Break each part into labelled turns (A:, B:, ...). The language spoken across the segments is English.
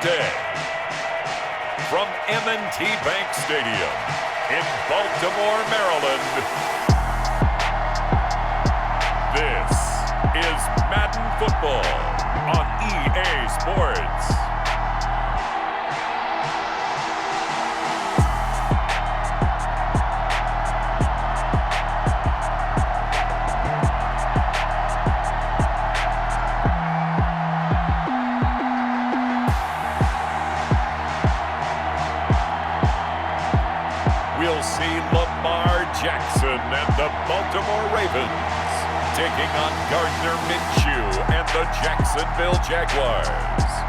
A: today. From M&T Bank Stadium in Baltimore, Maryland, this is Madden Football on EA Sports. Jackson and the Baltimore Ravens taking on Gardner Minshew and the Jacksonville Jaguars.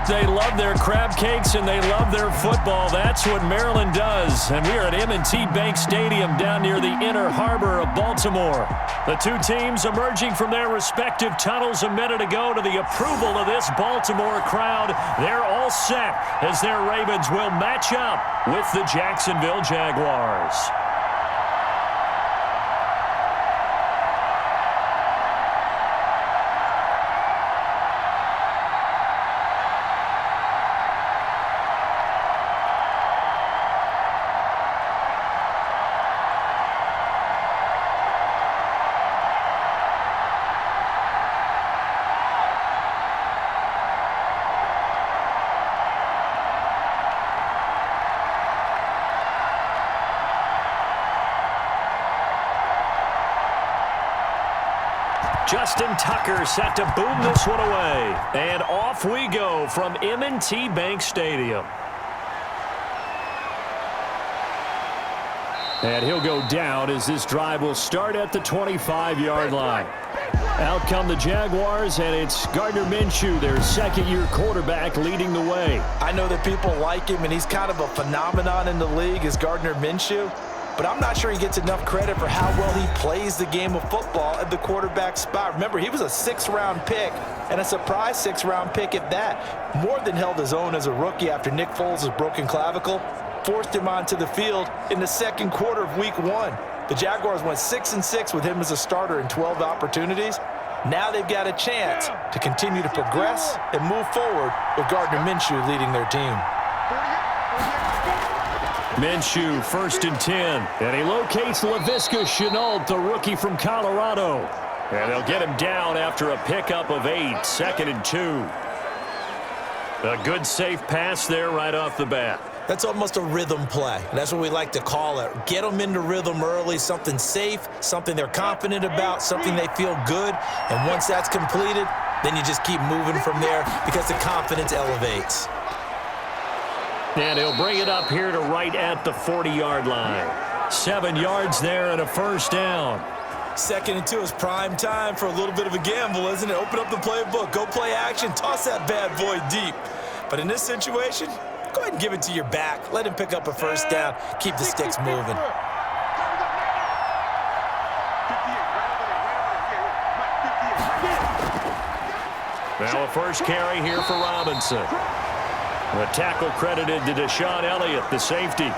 B: They love their crab cakes and they love their football. That's what Maryland does. And we are at M&T Bank Stadium down near the inner harbor of Baltimore. The two teams emerging from their respective tunnels a minute ago to the approval of this Baltimore crowd. They're all set as their Ravens will match up with the Jacksonville Jaguars. Justin Tucker set to boom this one away. And off we go from M&T Bank Stadium. And he'll go down as this drive will start at the 25-yard line. Out come the Jaguars, and it's Gardner Minshew, their second-year quarterback, leading the way.
C: I know that people like him, and he's kind of a phenomenon in the league as Gardner Minshew. But I'm not sure he gets enough credit for how well he plays the game of football at the quarterback spot. Remember, he was a sixth-round pick, and a surprise sixth-round pick at that. More than held his own as a rookie after Nick Foles' broken clavicle forced him onto the field in the second quarter of Week 1. The Jaguars went 6-6 with him as a starter in 12 opportunities. Now they've got a chance to continue to progress and move forward with Gardner Minshew leading their team.
B: Minshew, 1st and 10. And he locates Laviska Shenault, the rookie from Colorado. And they'll get him down after a pickup of 8, 2nd and 2. A good, safe pass there right off the bat.
C: That's almost a rhythm play. That's what we like to call it. Get them into rhythm early, something safe, something they're confident about, something they feel good. And once that's completed, then you just keep moving from there because the confidence elevates.
B: And he'll bring it up here to right at the 40-yard line. 7 yards there and a first down.
C: 2nd and 2 is prime time for a little bit of a gamble, isn't it? Open up the playbook, go play action, toss that bad boy deep. But in this situation, go ahead and give it to your back. Let him pick up a first down. Keep the sticks moving.
B: Now a first carry here for Robinson. The tackle credited to Deshaun Elliott, the safety.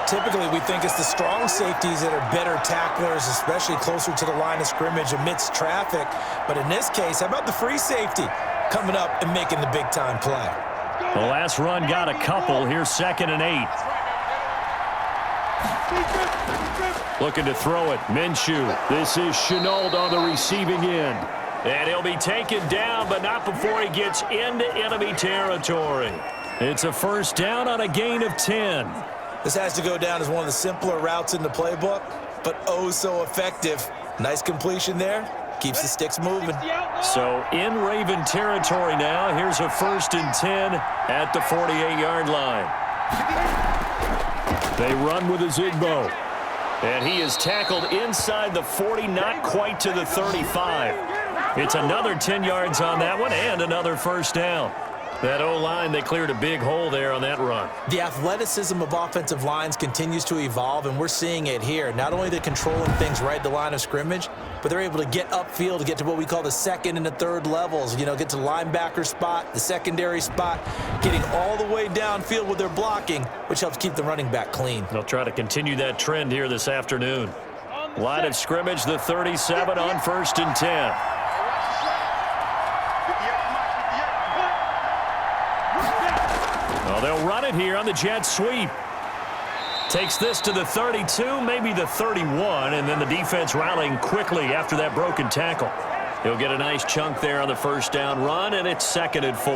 C: Typically, we think it's the strong safeties that are better tacklers, especially closer to the line of scrimmage amidst traffic. But in this case, how about the free safety coming up and making the big-time play?
B: The last run got a couple. Here's 2nd and 8. Looking to throw it. Minshew. This is Shenault on the receiving end. And he'll be taken down, but not before he gets into enemy territory. It's a first down on a gain of 10.
C: This has to go down as one of the simpler routes in the playbook, but oh so effective. Nice completion there. Keeps the sticks moving.
B: So in Raven territory now. Here's a 1st and 10 at the 48-yard line. They run with a Zigbo. And he is tackled inside the 40, not quite to the 35. It's another 10 yards on that one and another first down. That O-line, they cleared a big hole there on that run.
C: The athleticism of offensive lines continues to evolve, and we're seeing it here. Not only they're controlling things right at the line of scrimmage, but they're able to get upfield to get to what we call the 2nd and the 3rd levels. You know, get to the linebacker spot, the secondary spot, getting all the way downfield with their blocking, which helps keep the running back clean.
B: They'll try to continue that trend here this afternoon. Line of scrimmage, the 37 on 1st and 10. They'll run it here on the jet sweep. Takes this to the 32, maybe the 31, and then the defense rallying quickly after that broken tackle. He'll get a nice chunk there on the first down run, and it's 2nd and 4.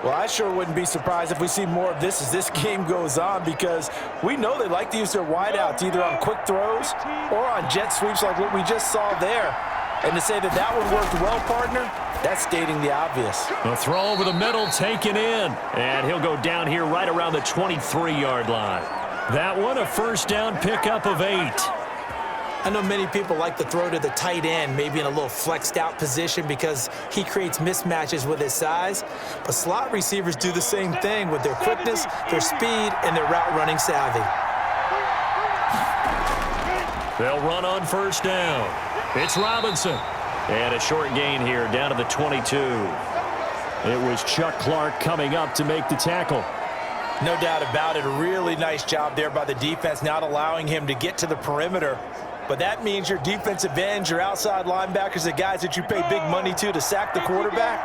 C: Well, I sure wouldn't be surprised if we see more of this as this game goes on, because we know they like to use their wideouts either on quick throws or on jet sweeps like what we just saw there. And to say that that one worked well, partner, that's stating the obvious.
B: The throw over the middle taken in, and he'll go down here right around the 23-yard line. That one a first down pickup of 8.
C: I know many people like to throw to the tight end, maybe in a little flexed out position because he creates mismatches with his size. But slot receivers do the same thing with their quickness, their speed, and their route running savvy.
B: They'll run on first down. It's Robinson. And a short gain here down to the 22. It was Chuck Clark coming up to make the tackle.
C: No doubt about it. A really nice job there by the defense, not allowing him to get to the perimeter. But that means your defensive ends, your outside linebackers, the guys that you pay big money to sack the quarterback,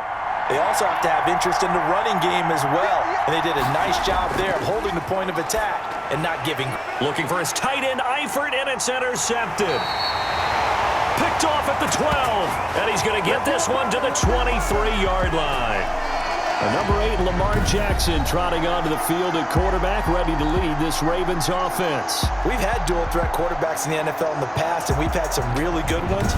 C: they also have to have interest in the running game as well. And they did a nice job there of holding the point of attack and not giving.
B: Looking for his tight end, Eifert, and it's intercepted. Picked off at the 12, and he's going to get this one to the 23-yard line. Number 8, Lamar Jackson, trotting onto the field at quarterback, ready to lead this Ravens offense.
C: We've had dual-threat quarterbacks in the NFL in the past, and we've had some really good ones.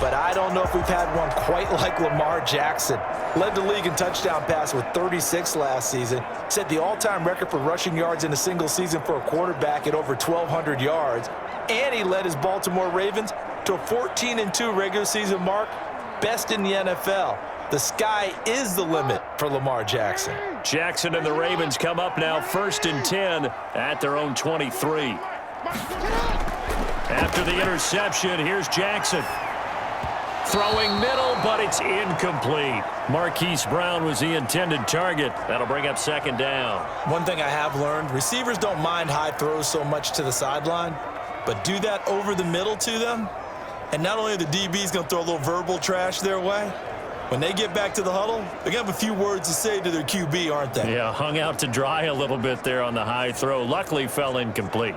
C: But I don't know if we've had one quite like Lamar Jackson. Led the league in touchdown pass with 36 last season. Set the all-time record for rushing yards in a single season for a quarterback at over 1,200 yards. And he led his Baltimore Ravens to a 14-2 regular season mark, best in the NFL. The sky is the limit for Lamar Jackson.
B: Jackson and the Ravens come up now 1st and 10 at their own 23. After the interception, here's Jackson. Throwing middle, but it's incomplete. Marquise Brown was the intended target. That'll bring up 2nd down.
C: One thing I have learned, receivers don't mind high throws so much to the sideline, but do that over the middle to them, and not only are the DBs going to throw a little verbal trash their way, when they get back to the huddle, they're going to have a few words to say to their QB, aren't they?
B: Yeah, hung out to dry a little bit there on the high throw. Luckily fell incomplete.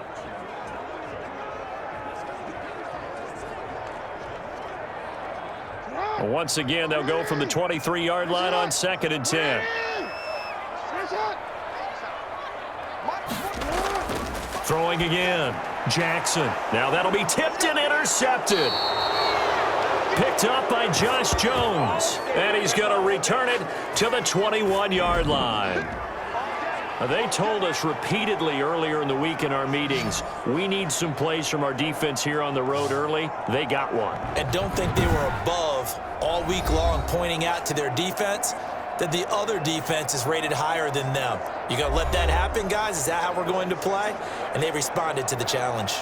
B: Once again, they'll go from the 23-yard line on 2nd and 10. Throwing again. Jackson. Now that'll be tipped and intercepted. Picked up by Josh Jones. And he's going to return it to the 21-yard line. They told us repeatedly earlier in the week in our meetings, we need some plays from our defense here on the road early. They got one.
C: And don't think they were above all week long pointing out to their defense that the other defense is rated higher than them. You going to let that happen, guys? Is that how we're going to play? And they responded to the challenge.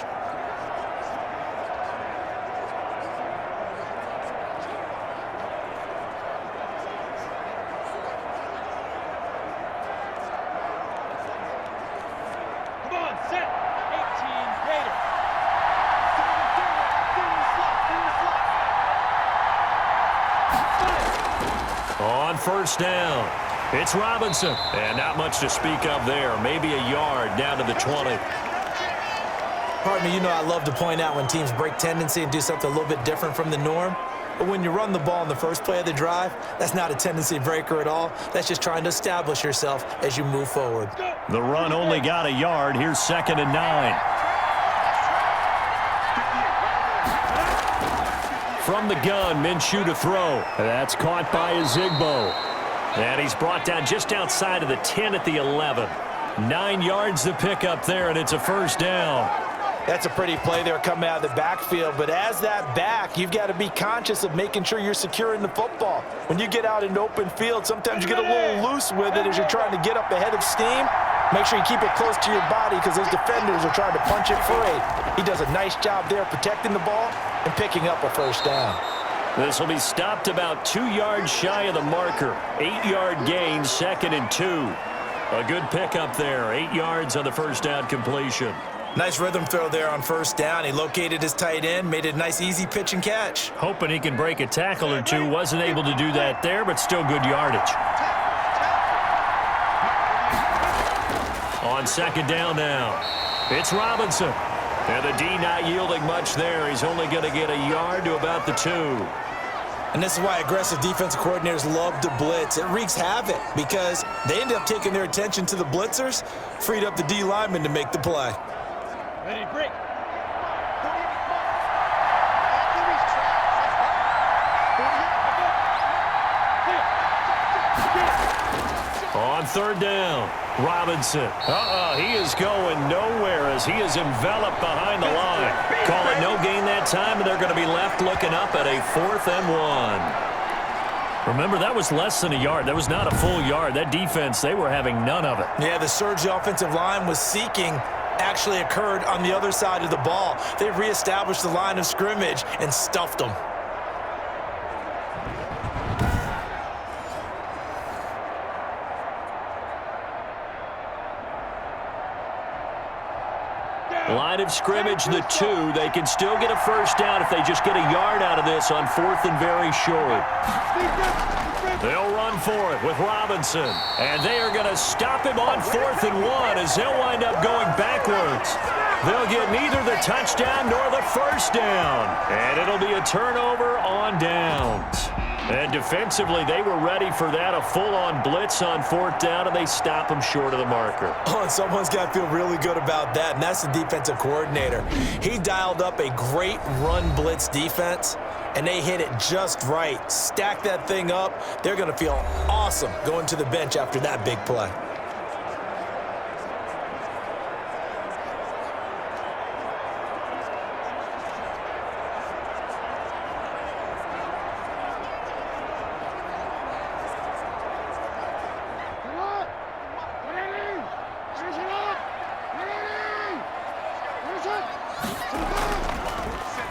B: On first down, it's Robinson. And not much to speak of there. Maybe a yard down to the 20.
C: Pardon me, you know I love to point out when teams break tendency and do something a little bit different from the norm. But when you run the ball in the first play of the drive, that's not a tendency breaker at all. That's just trying to establish yourself as you move forward.
B: The run only got a yard. Here's 2nd and 9. From the gun, Minshew to throw. That's caught by Ezigbo. And he's brought down just outside of the 10 at the 11. 9 yards to pick up there, and it's a first down.
C: That's a pretty play there coming out of the backfield. But as that back, you've got to be conscious of making sure you're securing the football. When you get out in open field, sometimes you get a little loose with it as you're trying to get up ahead of steam. Make sure you keep it close to your body because those defenders are trying to punch it free. He does a nice job there protecting the ball and picking up a first down.
B: This will be stopped about 2 yards shy of the marker. 8-yard gain, 2nd and 2. A good pickup there. 8 yards on the first down completion.
C: Nice rhythm throw there on first down. He located his tight end, made it a nice easy pitch and catch.
B: Hoping he can break a tackle or two. Wasn't able to do that there, but still good yardage. On second down now, it's Robinson. And the D not yielding much there. He's only going to get a yard to about the 2.
C: And this is why aggressive defensive coordinators love to blitz. It wreaks havoc because they end up taking their attention to the blitzers, freed up the D lineman to make the play.
D: Ready, break.
B: On third down, Robinson. He is going nowhere as he is enveloped behind the line. Call it no gain that time, and they're going to be left looking up at a 4th and 1. Remember, that was less than a yard. That was not a full yard. That defense, they were having none of it.
C: Yeah, the surge the offensive line was seeking actually occurred on the other side of the ball. They reestablished the line of scrimmage and stuffed them.
B: Line of scrimmage, the 2. They can still get a first down if they just get a yard out of this on 4th and very short. They'll run for it with Robinson. And they are going to stop him on 4th and 1 as they'll wind up going backwards. They'll get neither the touchdown nor the first down. And it'll be a turnover on downs. And defensively, they were ready for that, a full-on blitz on 4th down, and they stop them short of the marker.
C: Oh, and someone's got to feel really good about that, and that's the defensive coordinator. He dialed up a great run blitz defense, and they hit it just right. Stack that thing up. They're going to feel awesome going to the bench after that big play.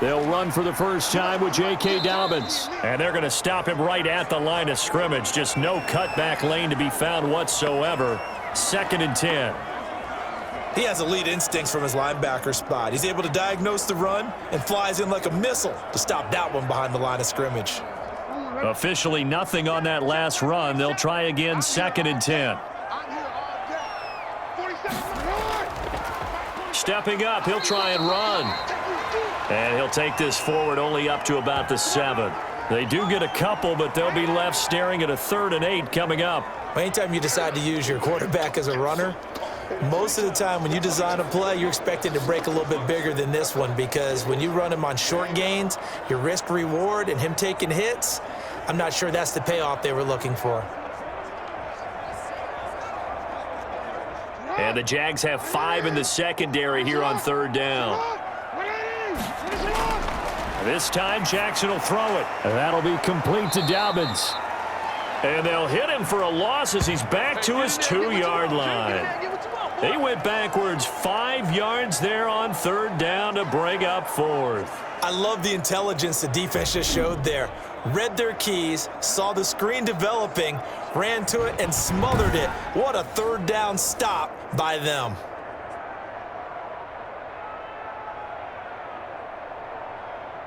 B: They'll run for the first time with J.K. Dobbins. And they're going to stop him right at the line of scrimmage. Just no cutback lane to be found whatsoever. 2nd and 10.
C: He has elite instincts from his linebacker spot. He's able to diagnose the run and flies in like a missile to stop that one behind the line of scrimmage.
B: Officially nothing on that last run. They'll try again 2nd and 10. Stepping up, he'll try and run. And he'll take this forward only up to about the 7. They do get a couple, but they'll be left staring at a 3rd and 8 coming up.
C: Anytime you decide to use your quarterback as a runner, most of the time when you design a play, you're expected to break a little bit bigger than this one because when you run him on short gains, your risk-reward and him taking hits, I'm not sure that's the payoff they were looking for.
B: And the Jags have 5 in the secondary here on 3rd down. This time, Jackson will throw it. And that'll be complete to Dobbins. And they'll hit him for a loss as he's back to his 2-yard line. They went backwards 5 yards there on 3rd down to bring up 4th.
C: I love the intelligence the defense just showed there. Read their keys, saw the screen developing, ran to it, and smothered it. What a 3rd down stop by them.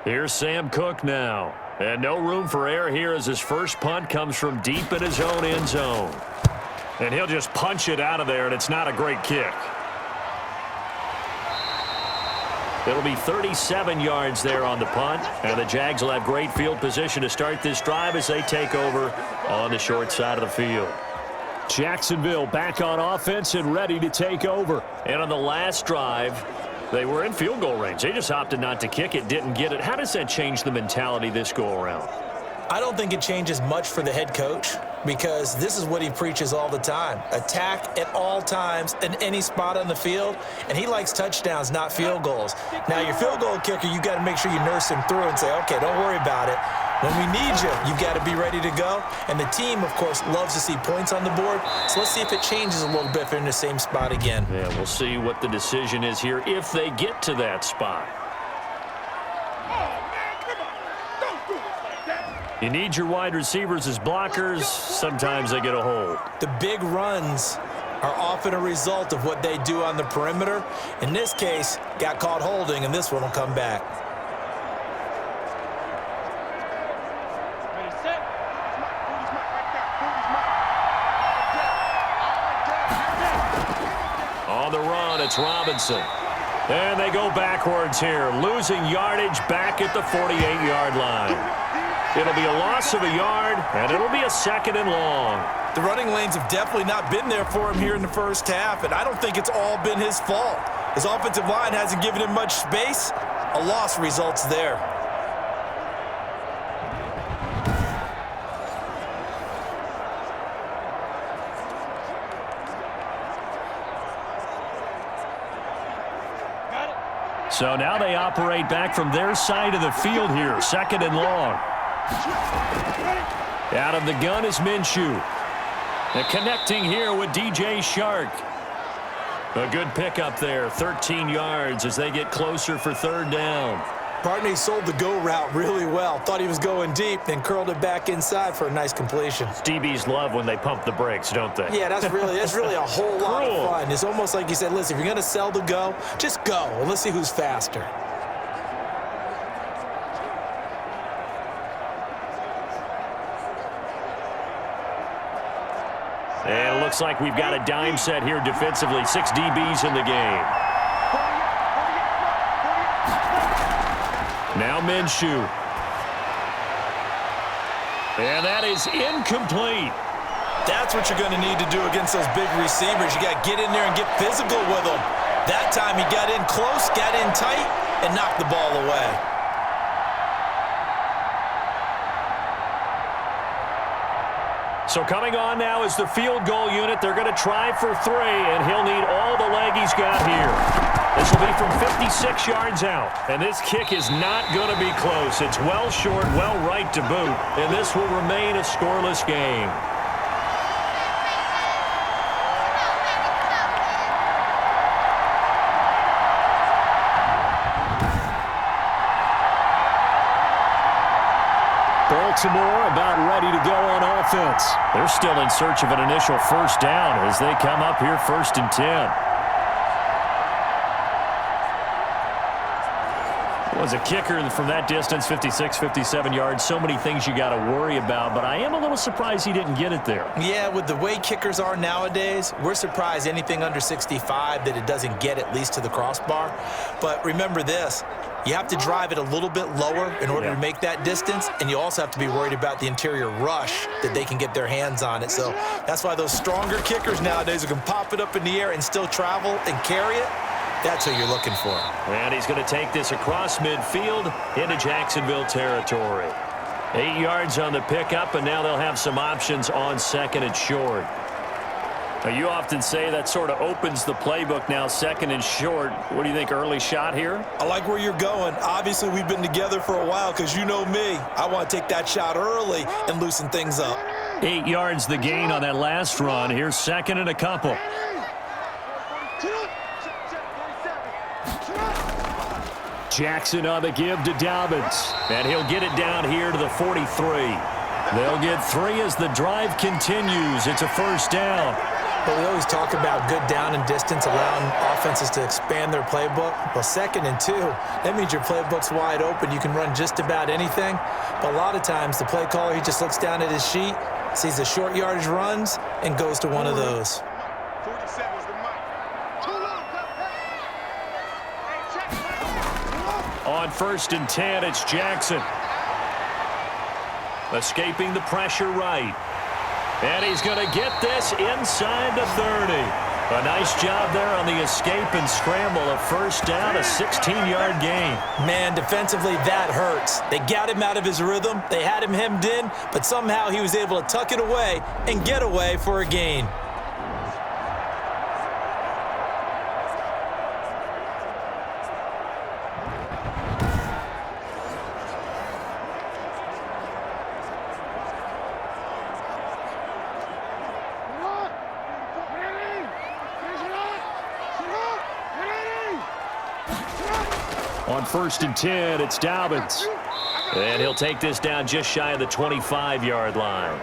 B: Here's Sam Cook now. And no room for error here as his first punt comes from deep in his own end zone. And he'll just punch it out of there, and it's not a great kick. It'll be 37 yards there on the punt. And the Jags will have great field position to start this drive as they take over on the short side of the field. Jacksonville back on offense and ready to take over. And on the last drive, they were in field goal range. They just opted not to kick it, didn't get it. How does that change the mentality this go-around?
C: I don't think it changes much for the head coach because this is what he preaches all the time. Attack at all times in any spot on the field, and he likes touchdowns, not field goals. Now, your field goal kicker, you got to make sure you nurse him through and say, okay, don't worry about it. When we need you, you've got to be ready to go. And the team, of course, loves to see points on the board. So let's see if it changes a little bit if they're in the same spot again.
B: Yeah, we'll see what the decision is here if they get to that spot. You need your wide receivers as blockers. Sometimes they get a hold.
C: The big runs are often a result of what they do on the perimeter. In this case, got caught holding, and this one will come back.
B: It's Robinson. And they go backwards here, losing yardage back at the 48-yard line. It'll be a loss of a yard, and it'll be a 2nd and long.
C: The running lanes have definitely not been there for him here in the first half, and I don't think it's all been his fault. His offensive line hasn't given him much space. A loss results there.
B: So now they operate back from their side of the field here, 2nd and long. Out of the gun is Minshew. And connecting here with DJ Shark. A good pickup there, 13 yards as they get closer for 3rd down.
C: Partner, he sold the go route really well. Thought he was going deep, then curled it back inside for a nice completion.
B: DBs love when they pump the brakes, don't they?
C: Yeah, that's really a whole lot of fun. It's almost like you said, listen, if you're going to sell the go, just go, and let's see who's faster.
B: And it looks like we've got a dime set here defensively. 6 DBs in the game. Now Minshew. And that is incomplete.
C: That's what you're going to need to do against those big receivers. You got to get in there and get physical with them. That time he got in close, got in tight, and knocked the ball away.
B: So coming on now is the field goal unit. They're going to try for 3, and he'll need all the leg he's got here. This will be from 56 yards out, and this kick is not going to be close. It's well short, well right to boot, and this will remain a scoreless game. Baltimore about ready to go on offense. They're still in search of an initial 1st down as they come up here 1st and 10. Was a kicker from that distance, 56, 57 yards. So many things you got to worry about, but I am a little surprised he didn't get it there.
C: Yeah, with the way kickers are nowadays, we're surprised anything under 65 that it doesn't get at least to the crossbar. But remember this, you have to drive it a little bit lower in order to make that distance, and you also have to be worried about the interior rush that they can get their hands on it. So that's why those stronger kickers nowadays who can pop it up in the air and still travel and carry it, that's who you're looking for.
B: And he's going to take this across midfield into Jacksonville territory. 8 yards on the pickup, and now they'll have some options on 2nd and short. Now, you often say that sort of opens the playbook now, 2nd and short. What do you think, early shot here?
C: I like where you're going. Obviously, we've been together for a while because you know me. I want to take that shot early and loosen things up.
B: 8 yards the gain on that last run. Here's 2nd and a couple. Jackson on the give to Dobbins. And he'll get it down here to the 43. They'll get 3 as the drive continues. It's a 1st down.
C: But we always talk about good down and distance, allowing offenses to expand their playbook. Well, 2nd and 2, that means your playbook's wide open. You can run just about anything. But a lot of times, the play caller, he just looks down at his sheet, sees the short yardage runs, and goes to one of those.
B: On 1st and 10, it's Jackson. Escaping the pressure right. And he's going to get this inside the 30. A nice job there on the escape and scramble. A 1st down, a 16-yard gain.
C: Man, defensively, that hurts. They got him out of his rhythm. They had him hemmed in, but somehow he was able to tuck it away and get away for a gain.
B: On 1st and 10, it's Dobbins. And he'll take this down just shy of the 25-yard line.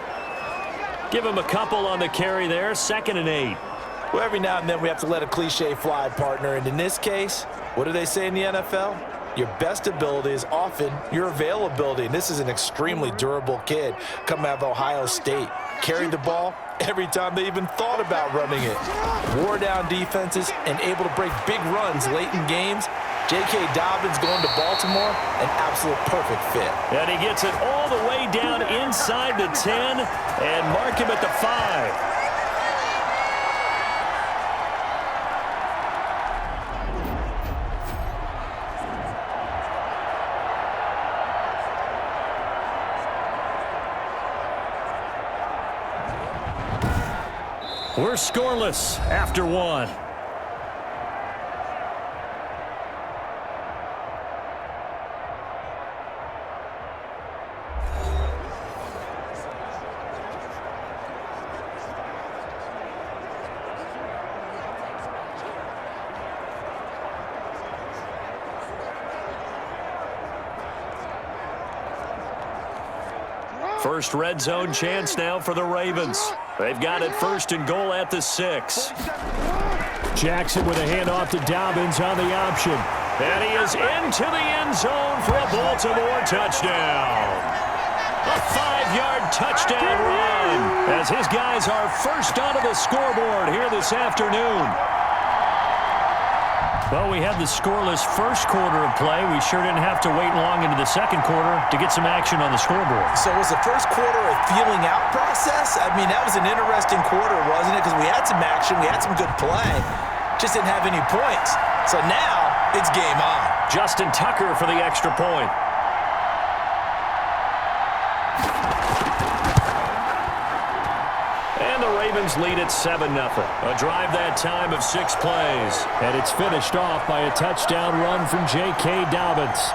B: Give him a couple on the carry there, 2nd and 8.
C: Well, every now and then we have to let a cliche fly, partner. And in this case, what do they say in the NFL? your best ability is often your availability. And this is an extremely durable kid coming out of Ohio State. Carried the ball every time they even thought about running it. Wore down defenses and able to break big runs late in games. J.K. Dobbins going to Baltimore, an absolute perfect fit.
B: And he gets it all the way down inside the 10 and mark him at the 5. We're scoreless after 1. First red zone chance now for the Ravens. They've got it first and goal at the 6.
D: Jackson with a handoff to Dobbins on the option.
B: And he is into the end zone for a Baltimore touchdown. A 5-yard touchdown run as his guys are first onto the scoreboard here this afternoon. Well, we had the scoreless first quarter of play. We sure didn't have to wait long into the second quarter to get some action on the scoreboard.
C: So was the first quarter a feeling out process? I mean, that was an interesting quarter, wasn't it? Because we had some action, we had some good play, just didn't have any points. So now it's game on.
B: Justin Tucker for the extra point. And the Ravens lead at 7-0. A drive that time of 6 plays.
D: And it's finished off by a touchdown run from J.K. Dobbins.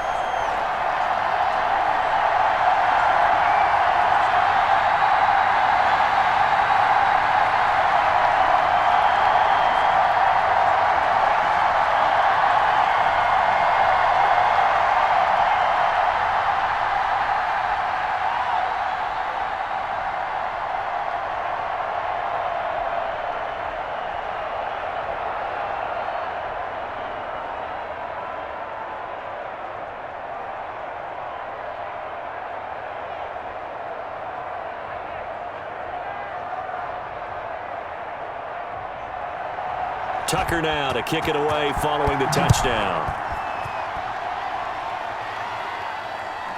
B: Tucker now to kick it away following the touchdown.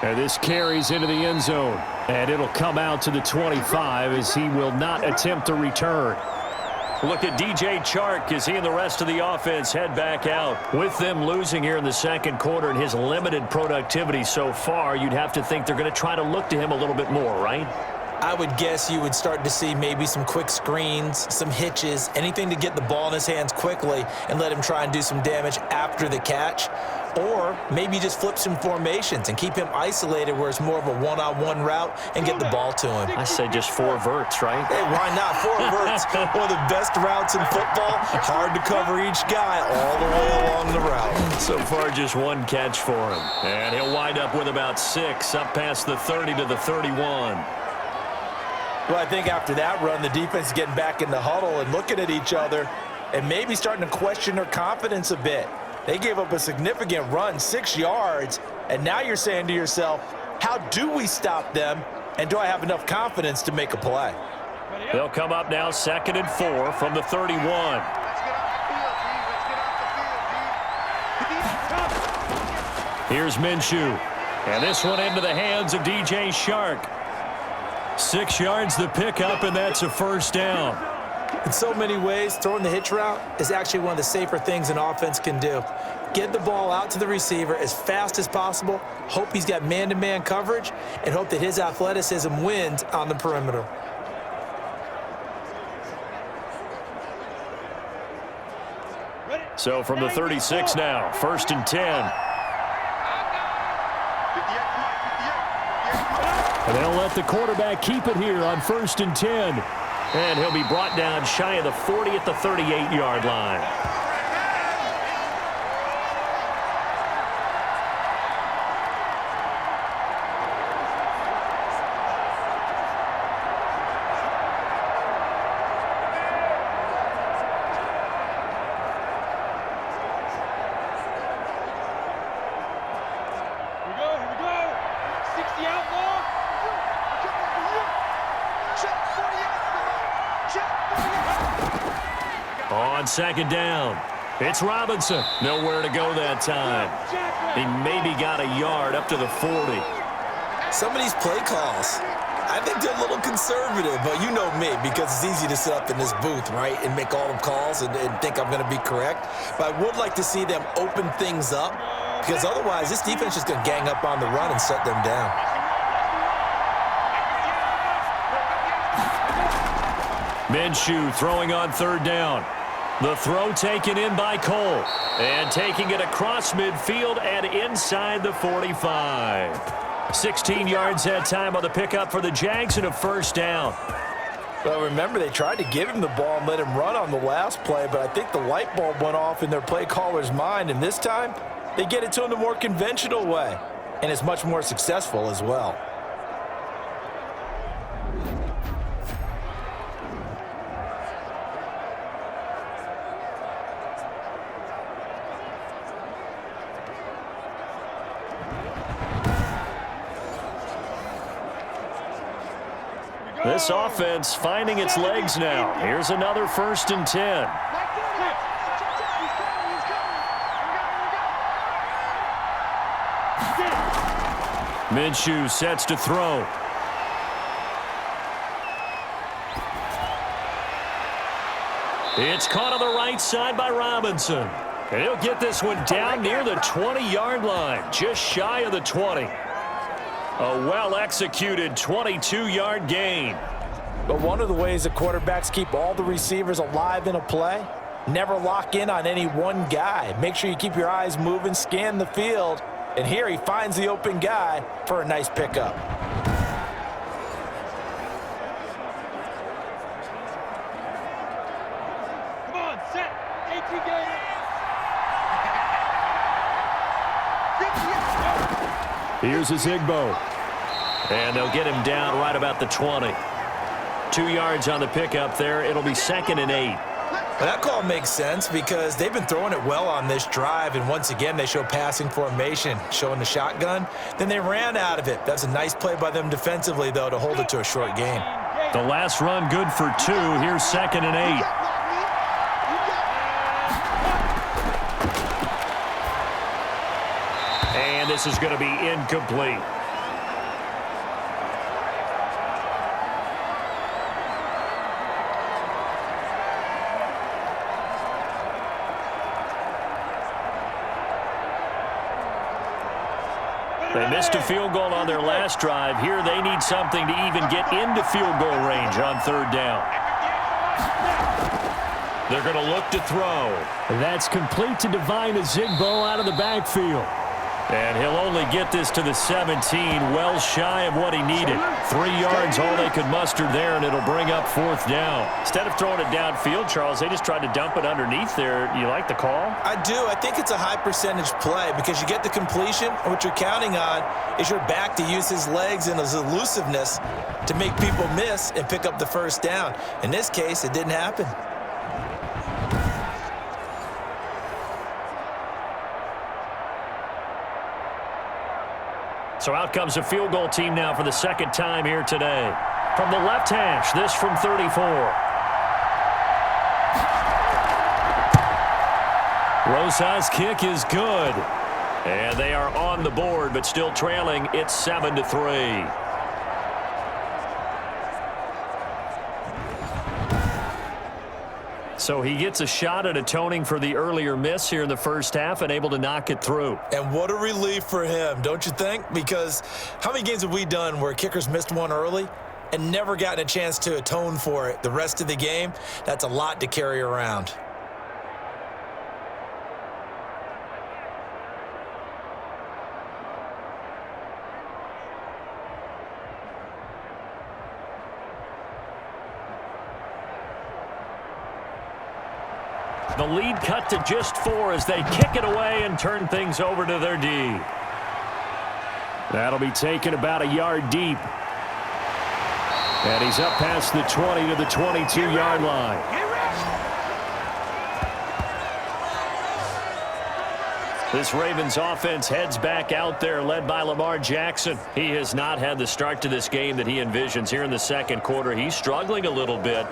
D: And this carries into the end zone. And it'll come out to the 25 as he will not attempt a return.
B: Look at DJ Chark as he and the rest of the offense head back out. With them losing here in the second quarter and his limited productivity so far, you'd have to think they're going to try to look to him a little bit more, right?
C: I would guess you would start to see maybe some quick screens, some hitches, anything to get the ball in his hands quickly and let him try and do some damage after the catch. Or maybe just flip some formations and keep him isolated where it's more of a one-on-one route and get the ball to him.
B: I say just 4 verts, right?
C: Hey, why not? 4 verts, one of the best routes in football. Hard to cover each guy all the way along the route.
B: So far, just 1 catch for him. And he'll wind up with about 6 up past the 30 to the 31.
C: Well, I think after that run, the defense is getting back in the huddle and looking at each other and maybe starting to question their confidence a bit. They gave up a significant run, 6 yards, and now you're saying to yourself, how do we stop them, and do I have enough confidence to make a play?
B: They'll come up now 2nd and 4 from the 31. Here's Minshew, and this one into the hands of DJ Chark. 6 yards the pickup, and that's a first down.
C: In so many ways, throwing the hitch route is actually one of the safer things an offense can do. Get the ball out to the receiver as fast as possible, hope he's got man-to-man coverage, and hope that his athleticism wins on the perimeter.
B: So from the 36 now, 1st and 10.
D: And they'll let the quarterback keep it here on 1st and 10.
B: And he'll be brought down shy of the 40 at the 38-yard line. On second down, it's Robinson. Nowhere to go that time. He maybe got a yard up to the 40.
C: Some of these play calls, I think they're a little conservative, but you know me, because it's easy to sit up in this booth, right, and make all the calls and think I'm going to be correct. But I would like to see them open things up, because otherwise this defense is going to gang up on the run and shut them down.
B: Minshew throwing on third down. The throw taken in by Cole. And taking it across midfield and inside the 45. 16 yards that time on the pickup for the Jags and a first down.
C: Well, remember, they tried to give him the ball and let him run on the last play, but I think the light bulb went off in their play caller's mind, and this time they get it to him the more conventional way, and it's much more successful as well.
B: This offense finding its legs now. Here's another 1st and 10. Minshew sets to throw. It's caught on the right side by Robinson. And he'll get this one down near the 20-yard line, just shy of the 20. A well-executed 22-yard gain.
C: But one of the ways that quarterbacks keep all the receivers alive in a play, never lock in on any one guy. Make sure you keep your eyes moving, scan the field, and here he finds the open guy for a nice pickup.
E: Come on, set.
B: Here's Zigbo. And they'll get him down right about the 20. 2 yards on the pickup there. It'll be 2nd and 8.
C: Well, that call makes sense because they've been throwing it well on this drive, and once again they show passing formation, showing the shotgun. Then they ran out of it. That's a nice play by them defensively, though, to hold it to a short gain.
B: The last run good for 2. Here's 2nd and 8. And this is going to be incomplete. They missed a field goal on their last drive. Here they need something to even get into field goal range on 3rd down. They're going to look to throw. That's complete to Devine Zigbo out of the backfield. And he'll only get this to the 17, well shy of what he needed. 3 yards, all they could muster there, and it'll bring up 4th down. Instead of throwing it downfield, Charles, they just tried to dump it underneath there. You like the call?
C: I do. I think it's a high-percentage play because you get the completion, and what you're counting on is your back to use his legs and his elusiveness to make people miss and pick up the 1st down. In this case, it didn't happen.
B: So out comes a field goal team now for the 2nd time here today. From the left hash, this from 34. Rosa's kick is good. And they are on the board, but still trailing. It's 7-3. So he gets a shot at atoning for the earlier miss here in the first half and able to knock it through.
C: And what a relief for him, don't you think? Because how many games have we done where kickers missed one early and never gotten a chance to atone for it the rest of the game? That's a lot to carry around.
B: The lead cut to just 4 as they kick it away and turn things over to their D. That'll be taken about a yard deep. And he's up past the 20 to the 22-yard line. This Ravens offense heads back out there, led by Lamar Jackson. He has not had the start to this game that he envisions here in the second quarter. He's struggling a little bit.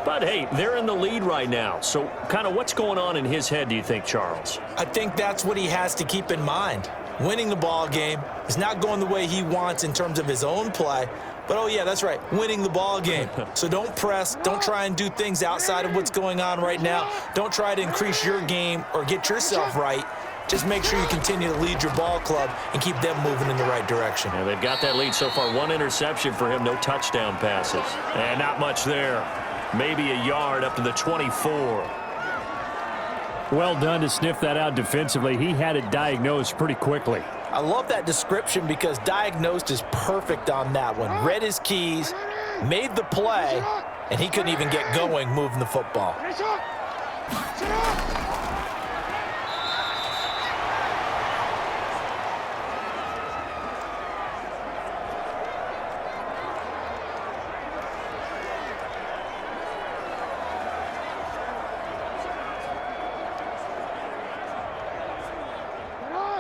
B: But, hey, they're in the lead right now. So kind of what's going on in his head, do you think, Charles?
C: I think that's what he has to keep in mind. Winning the ball game is not going the way he wants in terms of his own play. But, oh, yeah, that's right, winning the ball game. So don't press. Don't try and do things outside of what's going on right now. Don't try to increase your game or get yourself right. Just make sure you continue to lead your ball club and keep them moving in the right direction.
B: Yeah, they've got that lead so far. One interception for him, no touchdown passes. And not much there. Maybe a yard up to the 24.
D: Well done to sniff that out defensively. He had it diagnosed pretty quickly.
C: I love that description because diagnosed is perfect on that one. Read his keys, made the play, and he couldn't even get going moving the football.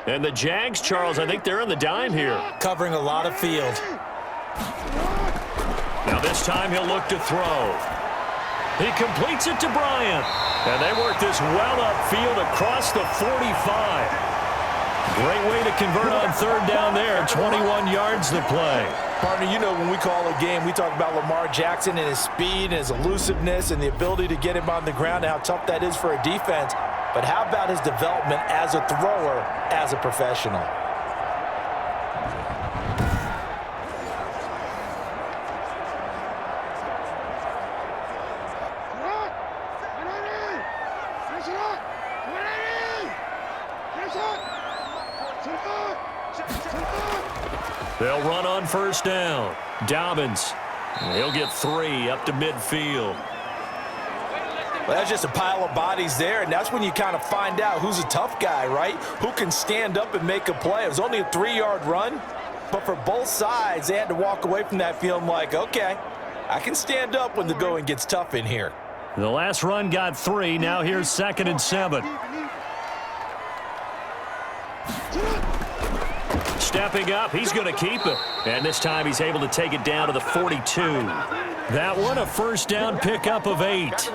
B: And the Jags, Charles, I think they're in the dime here.
C: Covering a lot of field.
B: Now this time he'll look to throw. He completes it to Bryant. And they work this well upfield across the 45. Great way to convert on third down there. 21 yards to play.
C: Partner, you know when we call a game, we talk about Lamar Jackson and his speed and his elusiveness and the ability to get him on the ground and how tough that is for a defense. But how about his development as a thrower, as a professional?
B: They'll run on first down. Dobbins, he'll get 3 up to midfield.
C: Well, that's just a pile of bodies there, and that's when you kind of find out who's a tough guy, right? Who can stand up and make a play. It was only a 3-yard run, but for both sides, they had to walk away from that feeling like, okay, I can stand up when the going gets tough in here.
B: The last run got 3. Now here's 2nd and 7. Stepping up, he's going to keep it. And this time he's able to take it down to the 42. That one a first down pickup of 8.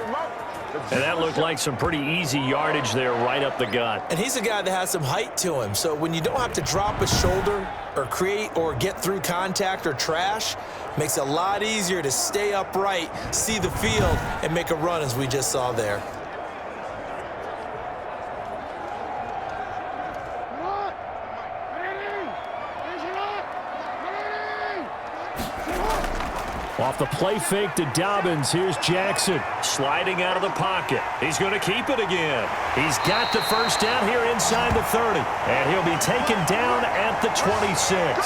B: And that looked like some pretty easy yardage there right up the gut.
C: And he's a guy that has some height to him. So when you don't have to drop a shoulder or create or get through contact or trash, makes it a lot easier to stay upright, see the field, and make a run as we just saw there.
D: Off the play fake to Dobbins, here's Jackson.
B: Sliding out of the pocket. He's going to keep it again. He's got the first down here inside the 30. And he'll be taken down at the 26.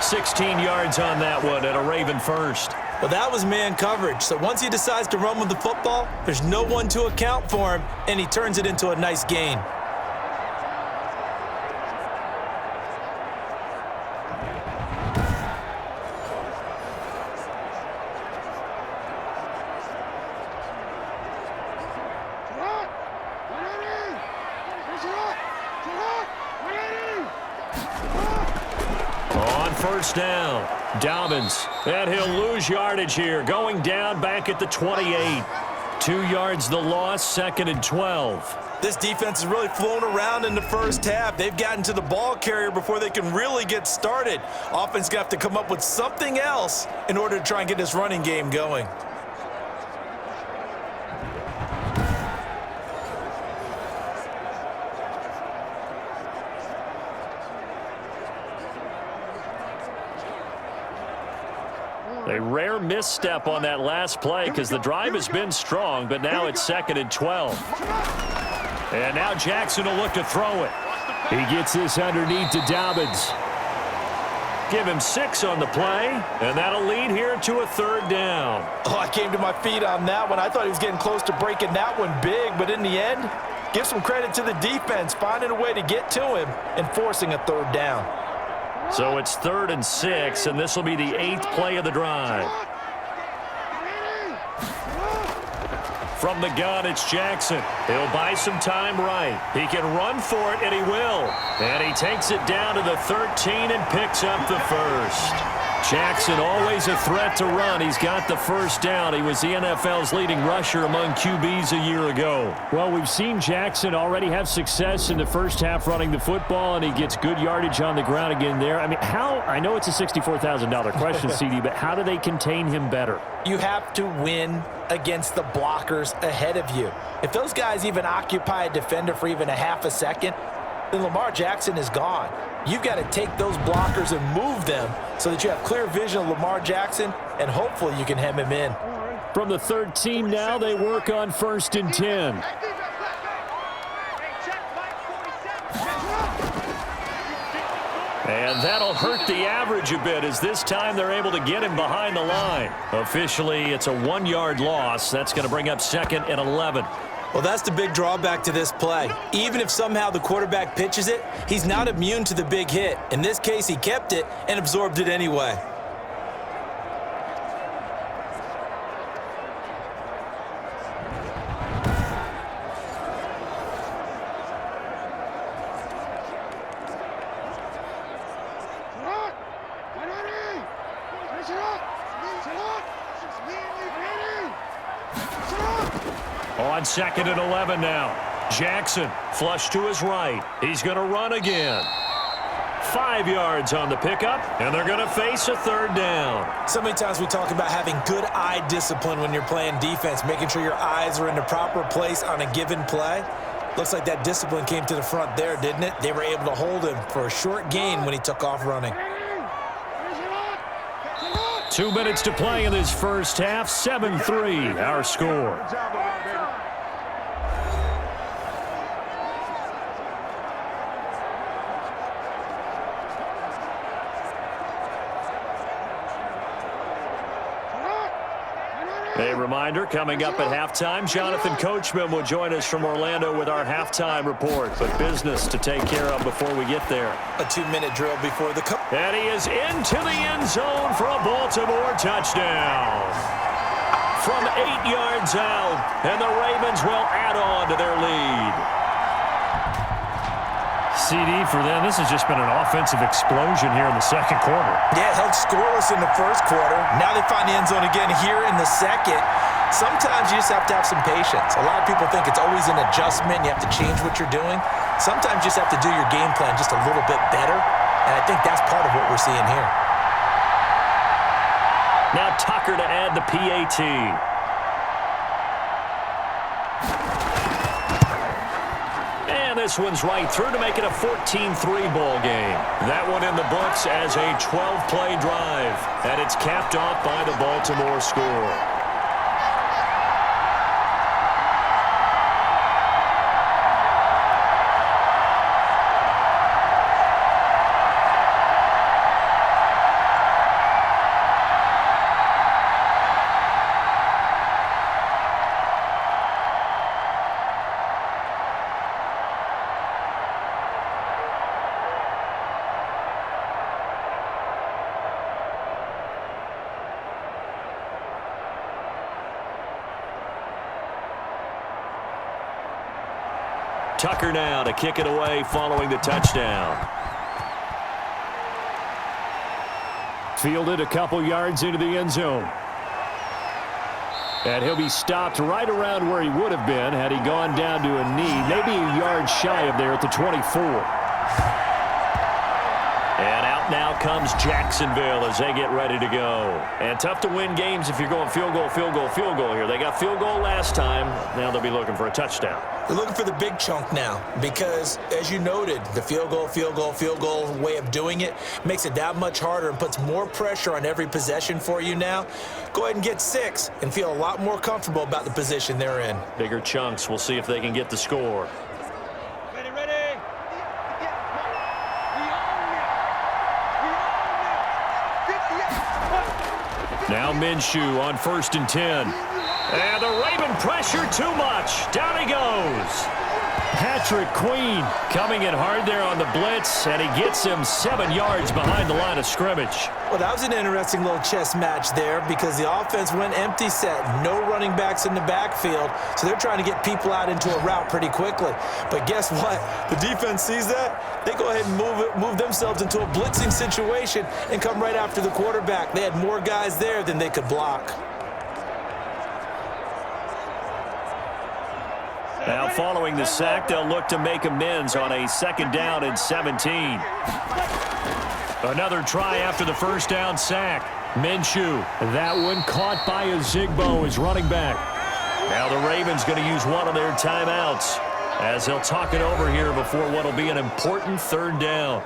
B: 16 yards on that one and a Raven first.
C: Well, that was man coverage. So once he decides to run with the football, there's no one to account for him, and he turns it into a nice gain.
B: First down. Dobbins. And he'll lose yardage here. Going down back at the 28. 2 yards the loss, 2nd and 12.
C: This defense has really flown around in the first half. They've gotten to the ball carrier before they can really get started. Offense going to have to come up with something else in order to try and get this running game going.
B: A rare misstep on that last play because the drive has been strong, but now it's 2nd and 12. And now Jackson will look to throw it.
D: He gets this underneath to Dobbins.
B: Give him 6 on the play, and that'll lead here to a 3rd down.
C: Oh, I came to my feet on that one. I thought he was getting close to breaking that one big, but in the end, give some credit to the defense, finding a way to get to him and forcing a 3rd down.
B: So it's 3rd and 6, and this will be the 8th play of the drive. From the gun, it's Jackson. He'll buy some time right. He can run for it, and he will. And he takes it down to the 13 and picks up the first. Jackson always a threat to run. He's got the first down. He was the NFL's leading rusher among QBs a year ago.
D: Well, we've seen Jackson already have success in the first half running the football, and he gets good yardage on the ground again there. I mean, I know it's a $64,000 question, CD, but how do they contain him better?
C: You have to win against the blockers ahead of you. If those guys even occupy a defender for even a half a second, then Lamar Jackson is gone. You've got to take those blockers and move them so that you have clear vision of Lamar Jackson, and hopefully you can hem him in.
D: From the 13 now, they work on 1st and 10.
B: And that'll hurt the average a bit, as this time they're able to get him behind the line. Officially, it's a 1-yard loss. That's going to bring up 2nd and 11.
C: Well, that's the big drawback to this play. Even if somehow the quarterback pitches it, he's not immune to the big hit. In this case, he kept it and absorbed it anyway.
B: On 2nd and 11 now. Jackson flush to his right. He's going to run again. 5 yards on the pickup, and they're going to face a 3rd down.
C: So many times we talk about having good eye discipline when you're playing defense, making sure your eyes are in the proper place on a given play. Looks like that discipline came to the front there, didn't it? They were able to hold him for a short gain when he took off running.
B: 2 minutes to play in this first half. 7-3, our score. A reminder, coming up at halftime, Jonathan Coachman will join us from Orlando with our halftime report. But business to take care of before we get there.
C: A 2-minute drill before the cut.
B: And he is into the end zone for a Baltimore touchdown. From 8 yards out, and the Ravens will add on to their lead.
D: CD, for them, this has just been an offensive explosion here in the second quarter.
C: Yeah, held scoreless in the first quarter. Now they find the end zone again here in the second. Sometimes you just have to have some patience. A lot of people think it's always an adjustment. You have to change what you're doing. Sometimes you just have to do your game plan just a little bit better. And I think that's part of what we're seeing here.
B: Now Tucker to add the PAT. This one's right through to make it a 14-3 ball game. That one in the books as a 12-play drive. And it's capped off by the Baltimore score. Tucker now to kick it away following the touchdown.
D: Fielded a couple yards into the end zone. And he'll be stopped right around where he would have been had he gone down to a knee, maybe a yard shy of there at the 24.
B: And out now comes Jacksonville as they get ready to go. And tough to win games if you're going field goal, field goal, field goal here. They got field goal last time. Now they'll be looking for a touchdown.
C: They're looking for the big chunk now because, as you noted, the field goal way of doing it makes it that much harder and puts more pressure on every possession for you now. Go ahead and get 6 and feel a lot more comfortable about the position they're in.
B: Bigger chunks. We'll see if they can get the score. Now Minshew on 1st and 10. And the Raven pressure too much. Down he goes.
D: Patrick Queen coming in hard there on the blitz, and he gets him 7 yards behind the line of scrimmage.
C: Well, that was an interesting little chess match there because the offense went empty set. No running backs in the backfield, so they're trying to get people out into a route pretty quickly. But guess what? The defense sees that. They go ahead and move themselves into a blitzing situation and come right after the quarterback. They had more guys there than they could block.
D: Now following the sack, they'll look to make amends on a 2nd down and 17. Another try after the first down sack. Minshew, that one caught by Ozigbo as running back. Now the Ravens going to use one of their timeouts as they'll talk it over here before what will be an important 3rd down.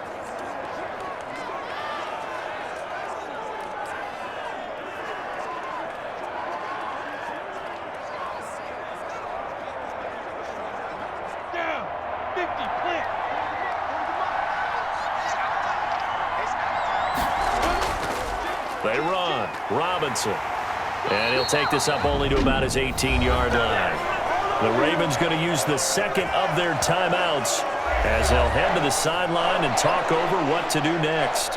D: They run. Robinson. And he'll take this up only to about his 18-yard line. The Ravens going to use the 2nd of their timeouts as they'll head to the sideline and talk over what to do next.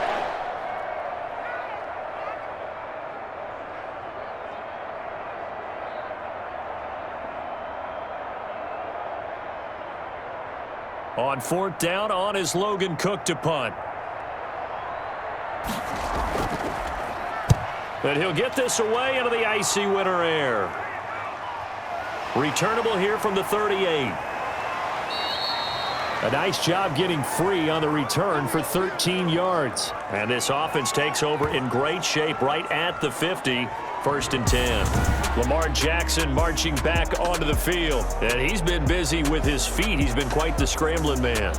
D: On 4th down, on is Logan Cook to punt. But he'll get this away into the icy winter air. Returnable here from the 38. A nice job getting free on the return for 13 yards. And this offense takes over in great shape right at the 50. 1st and 10. Lamar Jackson marching back onto the field. And he's been busy with his feet. He's been quite the scrambling man.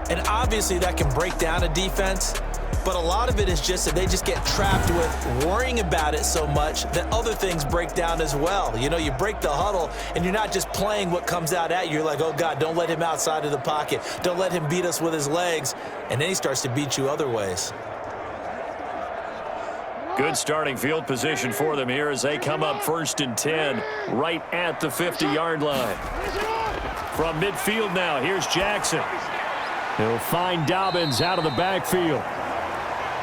C: And obviously that can break down a defense. But a lot of it is just that they just get trapped with worrying about it so much that other things break down as well. You know, you break the huddle, and you're not just playing what comes out at you. You're like, oh, God, don't let him outside of the pocket. Don't let him beat us with his legs. And then he starts to beat you other ways.
D: Good starting field position for them here as they come up 1st and 10 right at the 50-yard line. From midfield now, here's Jackson. He'll find Dobbins out of the backfield.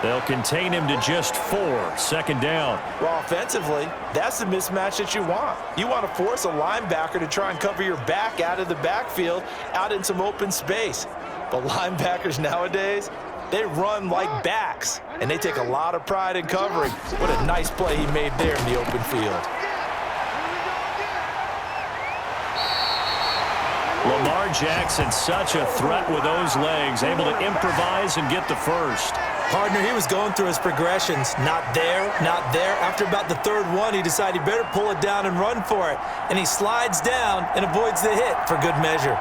D: They'll contain him to just 4. 2nd down.
C: Well, offensively, that's the mismatch that you want. You want to force a linebacker to try and cover your back out of the backfield, out in some open space. But linebackers nowadays, they run like backs, and they take a lot of pride in covering. What a nice play he made there in the open field.
D: Lamar Jackson, such a threat with those legs, able to improvise and get the first.
C: Partner, he was going through his progressions. Not there, not there. After about the 3rd one, he decided he better pull it down and run for it. And he slides down and avoids the hit for good measure.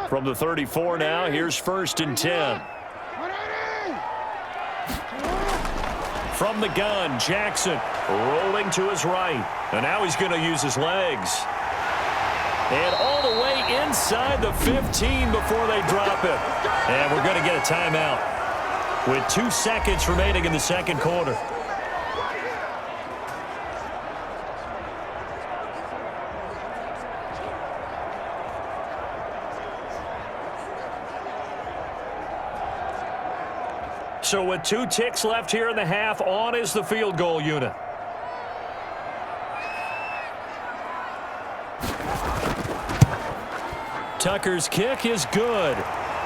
D: From the 34 now, here's 1st and 10. From the gun, Jackson rolling to his right. And now he's going to use his legs. And all the way inside the 15 before they drop it. And we're going to get a timeout with 2 seconds remaining in the 2nd quarter. So with 2 ticks left here in the half, on is the field goal unit. Tucker's kick is good,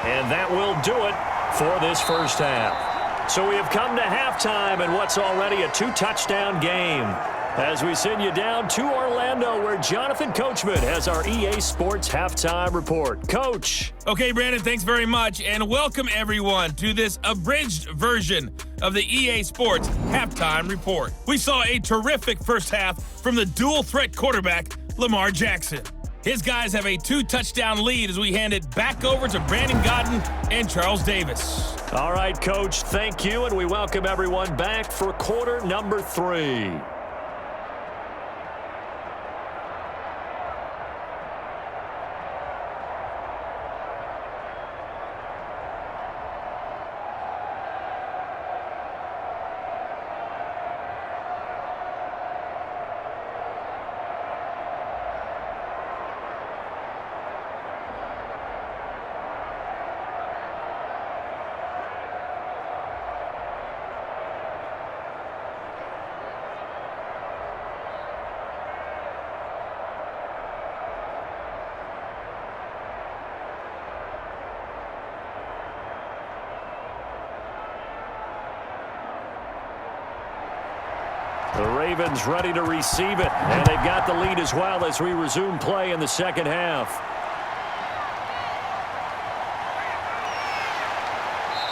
D: and that will do it for this 1st half. So we have come to halftime in what's already a 2-touchdown game. As we send you down to Orlando, where Jonathan Coachman has our EA Sports Halftime Report. Coach.
E: Okay, Brandon, thanks very much, and welcome everyone to this abridged version of the EA Sports Halftime Report. We saw a terrific first half from the dual-threat quarterback, Lamar Jackson. His guys have a 2-touchdown lead as we hand it back over to Brandon Godden and Charles Davis.
D: All right, Coach, thank you, and we welcome everyone back for quarter number 3.
B: The Ravens ready to receive it, and they've got the lead as well as we resume play in the second half.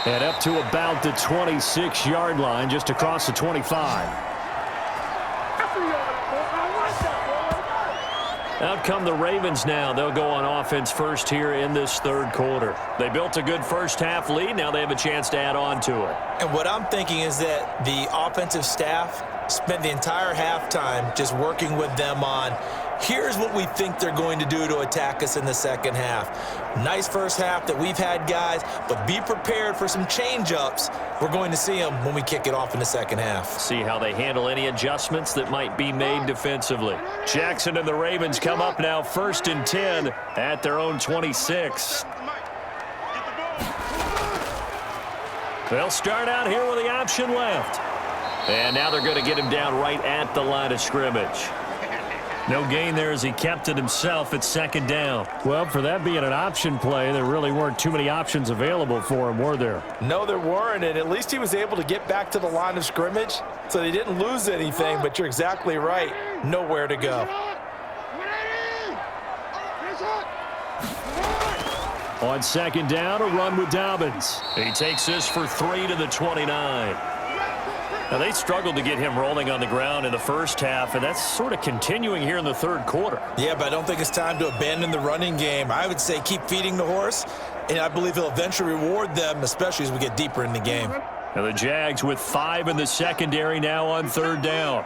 B: And up to about the 26-yard line, just across the 25. Out come the Ravens now. They'll go on offense first here in this third quarter. They built a good first-half lead. Now they have a chance to add on to it.
C: And what I'm thinking is that the offensive staff spent the entire halftime just working with them on, here's what we think they're going to do to attack us in the second half. Nice first half that we've had, guys, but be prepared for some change-ups. We're going to see them when we kick it off in the second half.
B: See how they handle any adjustments that might be made defensively. Jackson and the Ravens come up now 1st and 10 at their own 26. They'll start out here with the option left. And now they're going to get him down right at the line of scrimmage. No gain there as he kept it himself at second down. Well, for that being an option play, there really weren't too many options available for him, were there?
C: No, there weren't, and at least he was able to get back to the line of scrimmage, so they didn't lose anything, but you're exactly right. Nowhere to go.
B: On second down, a run with Dobbins. He takes this for 3 to the 29. Now, they struggled to get him rolling on the ground in the first half, and that's sort of continuing here in the third quarter.
C: Yeah, but I don't think it's time to abandon the running game. I would say keep feeding the horse, and I believe he'll eventually reward them, especially as we get deeper in the game.
B: Now the Jags with 5 in the secondary now on third down.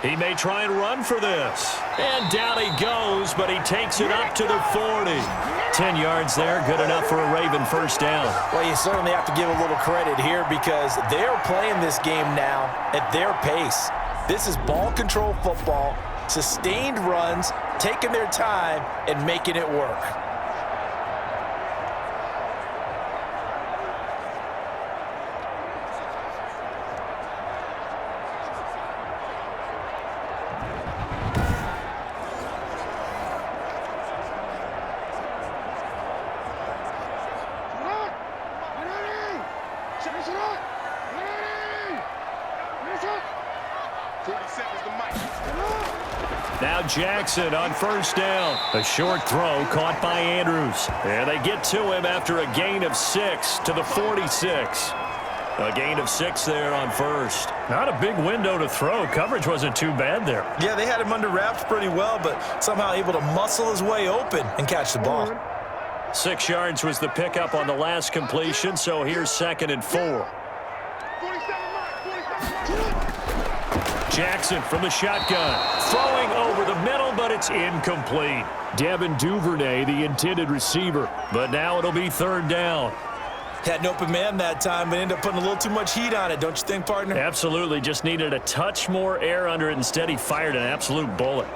B: He may try and run for this. And down he goes, but he takes it up to the 40. 10 yards there, good enough for a Raven first down.
C: Well, you certainly have to give a little credit here because they're playing this game now at their pace. This is ball control football, sustained runs, taking their time, and making it work.
B: Now Jackson on first down. A short throw caught by Andrews. And they get to him after a gain of 6 to the 46. A gain of 6 there on first. Not a big window to throw. Coverage wasn't too bad there.
C: Yeah, they had him under wraps pretty well, but somehow able to muscle his way open and catch the ball.
B: 6 yards was the pickup on the last completion, so here's 2nd and 4. Jackson from the shotgun. Throwing over the middle, but it's incomplete. Devin Duvernay, the intended receiver. But now it'll be third down.
C: Had an open man that time, but ended up putting a little too much heat on it, don't you think, partner?
B: Absolutely. Just needed a touch more air under it. Instead, he fired an absolute bullet.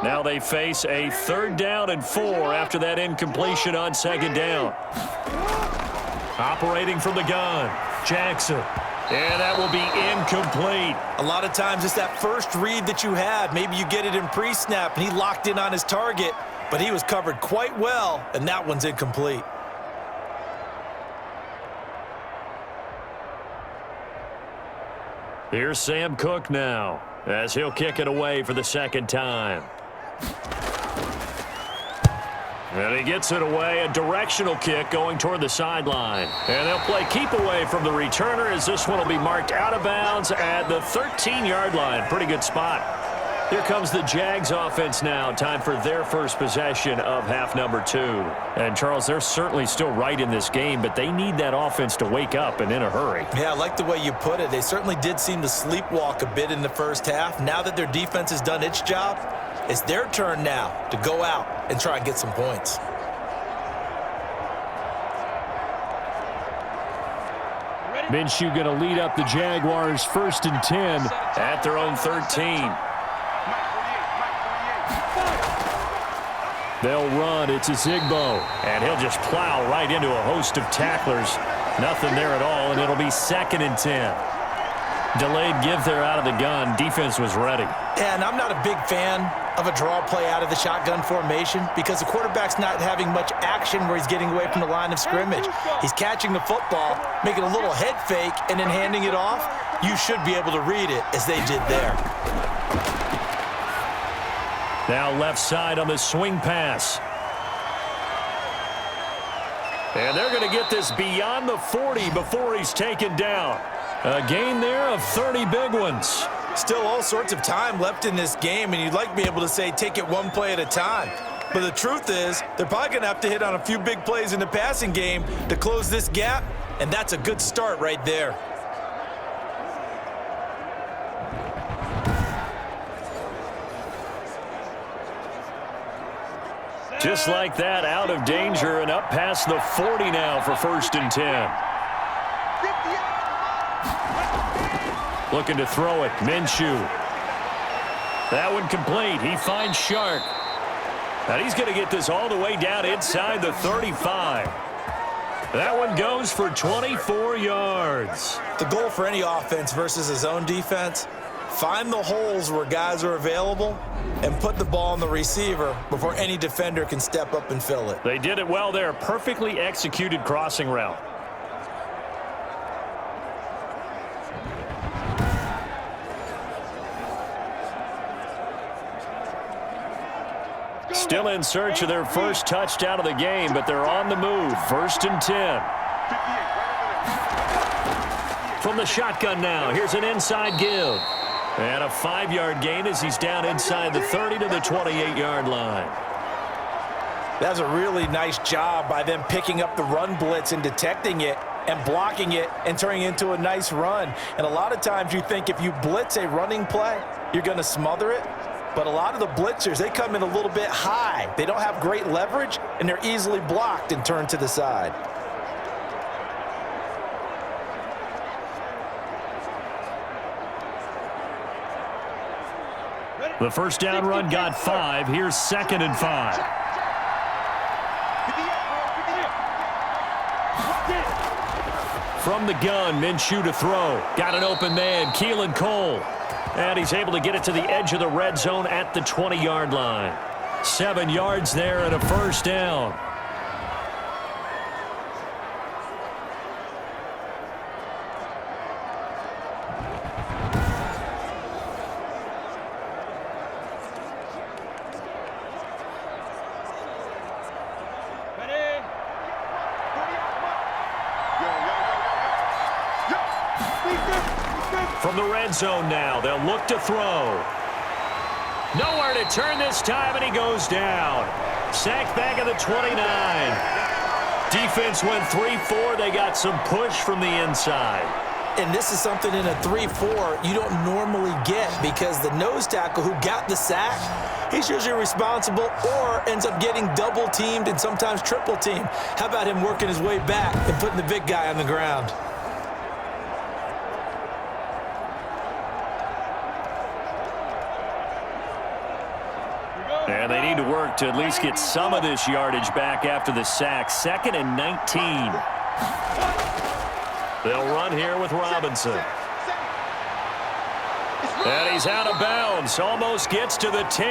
B: Now they face a 3rd down and 4 after that incompletion on 2nd down. Operating from the gun, Jackson. And that will be incomplete.
C: A lot of times it's that first read that you have. Maybe you get it in pre-snap, and he locked in on his target, but he was covered quite well, and that one's incomplete.
B: Here's Sam Cook now, as he'll kick it away for the 2nd time. And he gets it away, a directional kick going toward the sideline. And they'll play keep away from the returner as this one will be marked out of bounds at the 13-yard line. Pretty good spot. Here comes the Jags offense now. Time for their first possession of half number 2. And, Charles, they're certainly still right in this game, but they need that offense to wake up and in a hurry.
C: Yeah, I like the way you put it. They certainly did seem to sleepwalk a bit in the first half. Now that their defense has done its job, it's their turn now to go out and try and get some points.
B: Minshew going to lead up the Jaguars 1st and 10 at their own 13. They'll run. It's a Zigbo. And he'll just plow right into a host of tacklers. Nothing there at all, and it'll be 2nd and 10. Delayed give there out of the gun. Defense was ready.
C: And I'm not a big fan of a draw play out of the shotgun formation because the quarterback's not having much action where he's getting away from the line of scrimmage. He's catching the football, making a little head fake, and then handing it off. You should be able to read it as they did there.
B: Now left side on the swing pass. And they're going to get this beyond the 40 before he's taken down. A gain there of 30 big ones.
C: Still all sorts of time left in this game, and you'd like to be able to say take it one play at a time. But the truth is, they're probably going to have to hit on a few big plays in the passing game to close this gap, and that's a good start right there.
B: Just like that, out of danger and up past the 40 now for 1st and 10. Looking to throw it. Minshew. That one complete. He finds Shark. And he's going to get this all the way down inside the 35. That one goes for 24 yards.
C: The goal for any offense versus his own defense, find the holes where guys are available and put the ball on the receiver before any defender can step up and fill it.
B: They did it well there. Perfectly executed crossing route. Still in search of their first touchdown of the game, but they're on the move. 1st and 10. From the shotgun now, here's an inside give. And a 5-yard gain as he's down inside the 30 to the 28-yard line.
C: That's a really nice job by them picking up the run blitz and detecting it and blocking it and turning it into a nice run. And a lot of times you think if you blitz a running play, you're going to smother it. But a lot of the blitzers, they come in a little bit high. They don't have great leverage, and they're easily blocked and turned to the side.
B: The first down run got 5. Here's 2nd and 5. From the gun, Minshew to throw. Got an open man, Keelan Cole. And he's able to get it to the edge of the red zone at the 20-yard line. 7 yards there and a first down. From the red zone now, they'll look to throw. Nowhere to turn this time, and he goes down. Sacked back at the 29. Defense went 3-4. They got some push from the inside.
C: And this is something in a 3-4 you don't normally get because the nose tackle who got the sack, he's usually responsible or ends up getting double-teamed and sometimes triple-teamed. How about him working his way back and putting the big guy on the ground?
B: And they need to work to at least get some of this yardage back after the sack. 2nd and 19. They'll run here with Robinson. And he's out of bounds. Almost gets to the 10.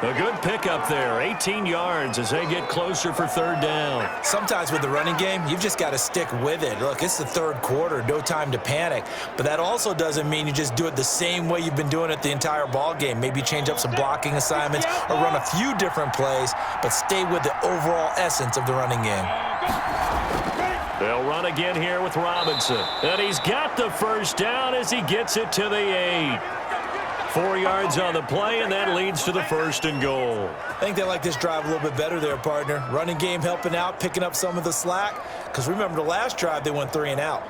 B: A good pickup there. 18 yards as they get closer for 3rd down.
C: Sometimes with the running game, you've just got to stick with it. Look, it's the 3rd quarter. No time to panic. But that also doesn't mean you just do it the same way you've been doing it the entire ball game. Maybe change up some blocking assignments or run a few different plays, but stay with the overall essence of the running game.
B: They'll run again here with Robinson. And he's got the first down as he gets it to the 8. 4 yards on the play, and that leads to the 1st and goal.
C: I think they like this drive a little bit better there, partner. Running game helping out, picking up some of the slack. Because remember the last drive, they went 3 and out.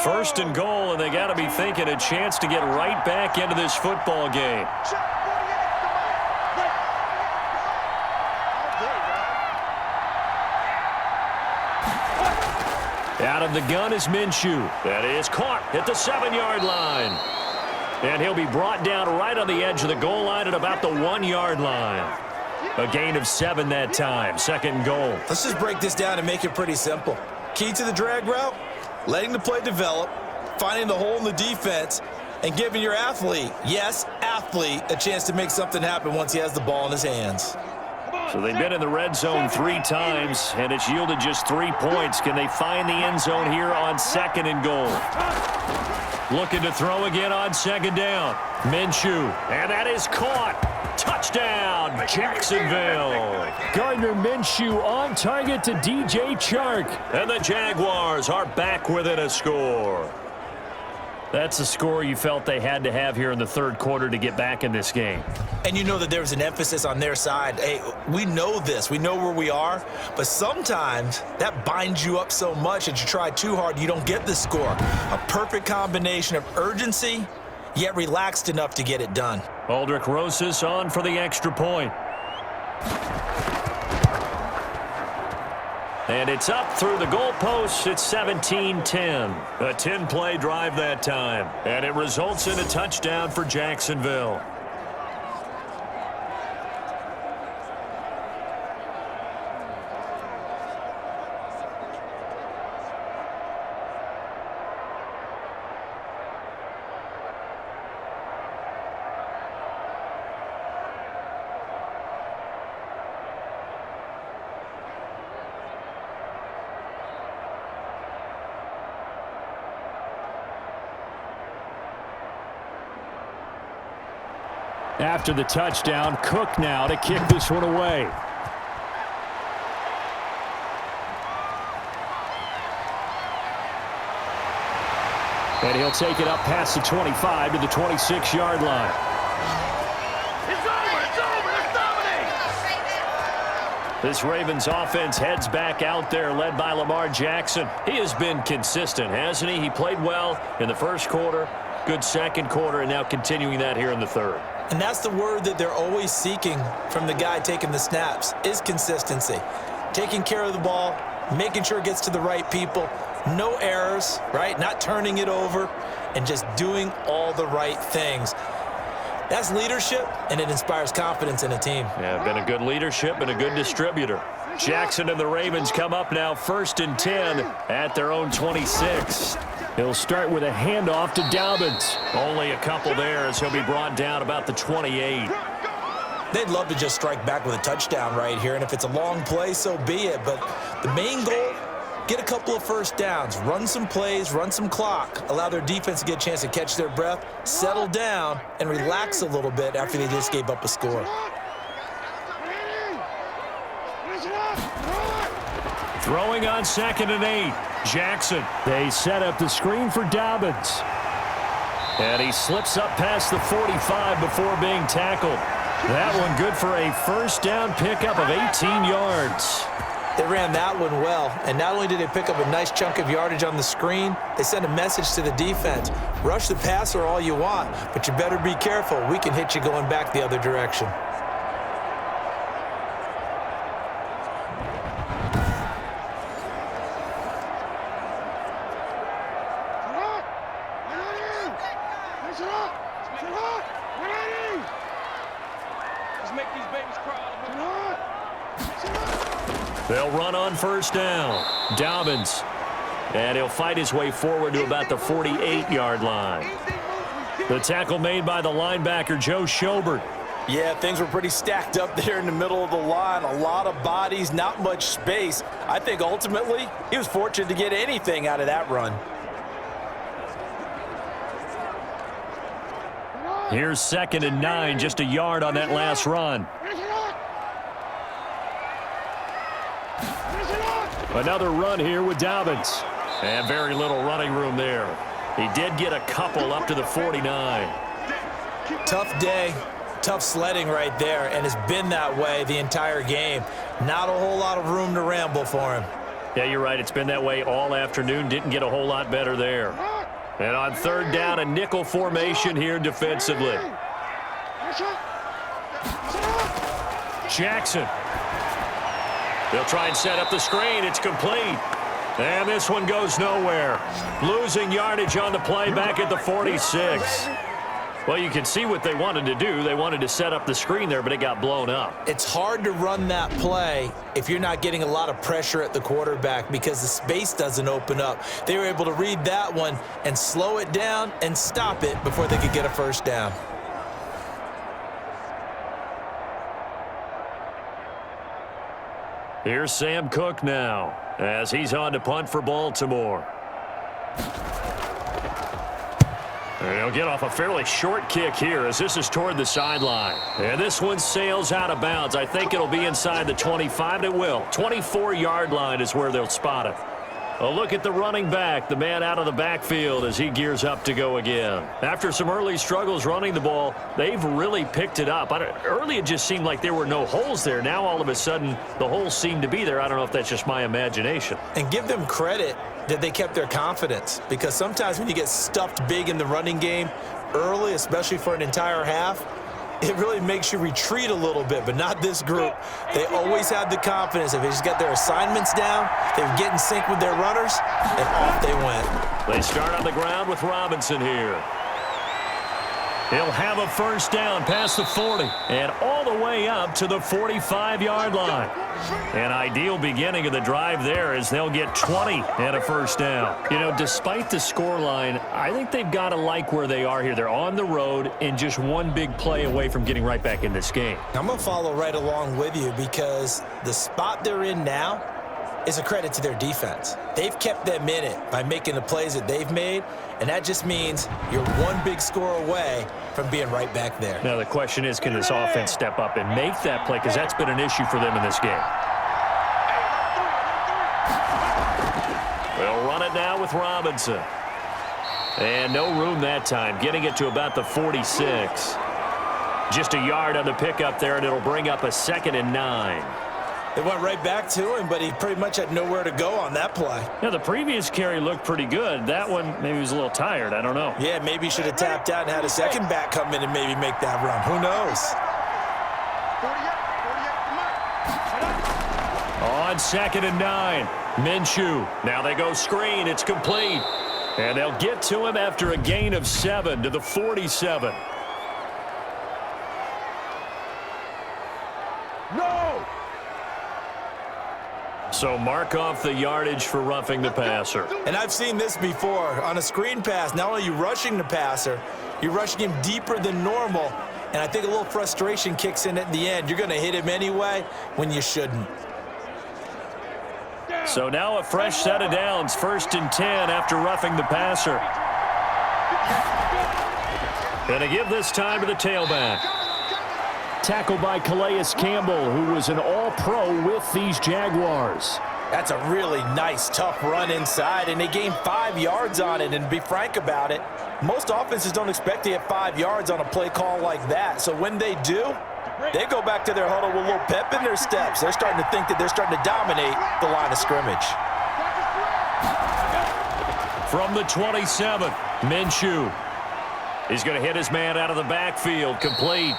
B: First and goal, and they got to be thinking a chance to get right back into this football game. Out of the gun is Minshew. That is caught at the 7-yard line. And he'll be brought down right on the edge of the goal line at about the 1-yard line. A gain of 7 that time. Second and goal.
C: Let's just break this down and make it pretty simple. Key to the drag route, letting the play develop, finding the hole in the defense, and giving your athlete, yes, athlete, a chance to make something happen once he has the ball in his hands.
B: So they've been in the red zone 3 times, and it's yielded just 3 points. Can they find the end zone here on second and goal? Looking to throw again on second down. Minshew, and that is caught. Touchdown, Jacksonville. Gardner Minshew on target to DJ Chark. And the Jaguars are back within a score. That's the score you felt they had to have here in the third quarter to get back in this game.
C: And you know that there was an emphasis on their side. Hey, we know this. We know where we are. But sometimes that binds you up so much that you try too hard, you don't get the score. A perfect combination of urgency, yet relaxed enough to get it done.
B: Aldrich Rosas on for the extra point. And it's up through the goalposts. It's 17-10. A 10-play drive that time. And it results in a touchdown for Jacksonville. After the touchdown, Cook now to kick this one away. And he'll take it up past the 25 to the 26-yard line.
F: It's over, let's dominate!
B: This Ravens offense heads back out there, led by Lamar Jackson. He has been consistent, hasn't he? He played well in the first quarter, good second quarter, and now continuing that here in the third.
C: And that's the word that they're always seeking from the guy taking the snaps, is consistency. Taking care of the ball, making sure it gets to the right people, no errors, right? Not turning it over, and just doing all the right things. That's leadership, and it inspires confidence in a team.
B: Yeah, been a good leadership and a good distributor. Jackson and the Ravens come up now 1st and 10 at their own 26. He'll start with a handoff to Dobbins. Only a couple there as he'll be brought down about the 28.
C: They'd love to just strike back with a touchdown right here, and if it's a long play, so be it. But the main goal, get a couple of first downs, run some plays, run some clock, allow their defense to get a chance to catch their breath, settle down, and relax a little bit after they just gave up a score.
B: Throwing on 2nd and 8. Jackson. They set up the screen for Dobbins. And he slips up past the 45 before being tackled. That one good for a first down pickup of 18 yards.
C: They ran that one well, and not only did they pick up a nice chunk of yardage on the screen, they sent a message to the defense. Rush the passer all you want, but you better be careful. We can hit you going back the other direction.
B: They'll run on first down. Dobbins. And he'll fight his way forward to about the 48-yard line. The tackle made by the linebacker, Joe Schobert.
C: Yeah, things were pretty stacked up there in the middle of the line. A lot of bodies, not much space. I think ultimately he was fortunate to get anything out of that run.
B: Here's 2nd and 9, just a yard on that last run. Another run here with Dobbins. And very little running room there. He did get a couple up to the 49.
C: Tough day, tough sledding right there, and it's been that way the entire game. Not a whole lot of room to ramble for him.
B: Yeah, you're right. It's been that way all afternoon. Didn't get a whole lot better there. And on third down, a nickel formation here defensively. Jackson. They'll try and set up the screen. It's complete. And this one goes nowhere. Losing yardage on the play back at the 46. Well, you can see what they wanted to do. They wanted to set up the screen there, but it got blown up.
C: It's hard to run that play if you're not getting a lot of pressure at the quarterback because the space doesn't open up. They were able to read that one and slow it down and stop it before they could get a first down.
B: Here's Sam Cook now as he's on to punt for Baltimore. And he'll get off a fairly short kick here as this is toward the sideline. And this one sails out of bounds. I think it'll be inside the 25. It will. 24-yard line is where they'll spot it. A look at the running back, the man out of the backfield as he gears up to go again. After some early struggles running the ball, they've really picked it up. Early it just seemed like there were no holes there. Now all of a sudden the holes seem to be there. I don't know if that's just my imagination.
C: And give them credit that they kept their confidence, because sometimes when you get stuffed big in the running game early, especially for an entire half, it really makes you retreat a little bit, but not this group. They always had the confidence. If they just got their assignments down, they would get in sync with their runners, and off they went.
B: They start on the ground with Robinson here. He'll have a first down past the 40 and all the way up to the 45-yard line. An ideal beginning of the drive there as they'll get 20 and a first down. You know, despite the scoreline, I think they've got to like where they are here. They're on the road and just one big play away from getting right back in this game.
C: I'm going to follow right along with you because the spot they're in now is a credit to their defense. They've kept them in it by making the plays that they've made, and that just means you're one big score away from being right back there.
B: Now the question is, can this offense step up and make that play, because that's been an issue for them in this game. They'll run it now with Robinson. And no room that time, getting it to about the 46. Just a yard on the pickup there, and it'll bring up a 2nd and 9.
C: They went right back to him, but he pretty much had nowhere to go on that play.
B: Yeah, the previous carry looked pretty good. That one, maybe he was a little tired. I don't know.
C: Yeah, maybe he should have tapped out and had a second back come in and maybe make that run. Who knows?
B: On 2nd and 9, Minshew. Now they go screen. It's complete. And they'll get to him after a gain of 7 to the 47.
F: No!
B: So mark off the yardage for roughing the passer.
C: And I've seen this before. On a screen pass, not only are you rushing the passer, you're rushing him deeper than normal. And I think a little frustration kicks in at the end. You're going to hit him anyway when you shouldn't.
B: So now a fresh set of downs, 1st and 10 after roughing the passer. Going to give this time to the tailback. Tackled by Calais Campbell, who was an all-pro with these Jaguars.
C: That's a really nice, tough run inside, and they gained 5 yards on it. And to be frank about it, most offenses don't expect to get 5 yards on a play call like that. So when they do, they go back to their huddle with a little pep in their steps. They're starting to think that they're starting to dominate the line of scrimmage.
B: From the 27, Minshew. He's going to hit his man out of the backfield, complete.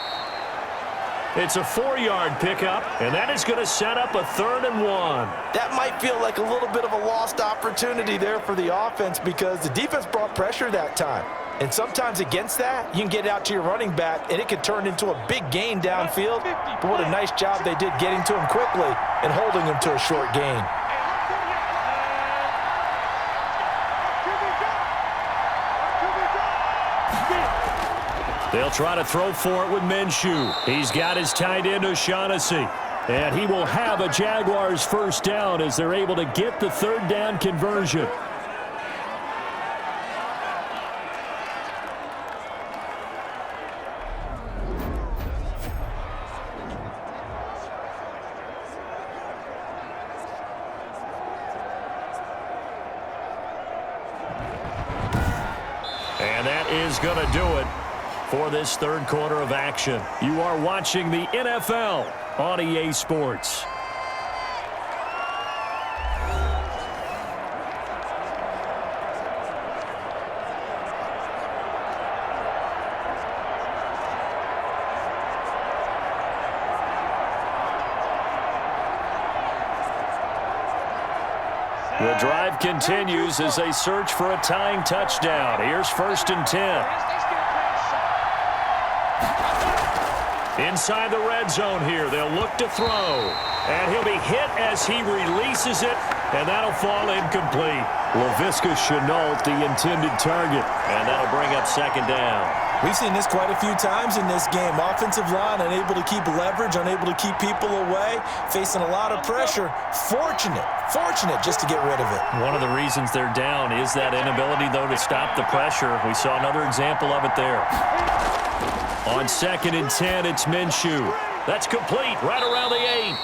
B: It's a 4-yard pickup, and that is going to set up a 3rd and 1.
C: That might feel like a little bit of a lost opportunity there for the offense because the defense brought pressure that time. And sometimes against that, you can get out to your running back, and it could turn into a big gain downfield. But what a nice job they did getting to him quickly and holding him to a short gain.
B: They'll try to throw for it with Minshew. He's got his tight end O'Shaughnessy. And he will have a Jaguars first down as they're able to get the 3rd down conversion. And that is going to do it for this 3rd quarter of action. You are watching the NFL on EA Sports. The drive continues as they search for a tying touchdown. Here's 1st and 10. Inside the red zone here, they'll look to throw. And he'll be hit as he releases it, and that'll fall incomplete. Laviska Shenault, the intended target, and that'll bring up 2nd down.
C: We've seen this quite a few times in this game. Offensive line unable to keep leverage, unable to keep people away, facing a lot of pressure. Fortunate just to get rid of it.
B: One of the reasons they're down is that inability, though, to stop the pressure. We saw another example of it there. On 2nd and 10, it's Minshew. That's complete right around the 8.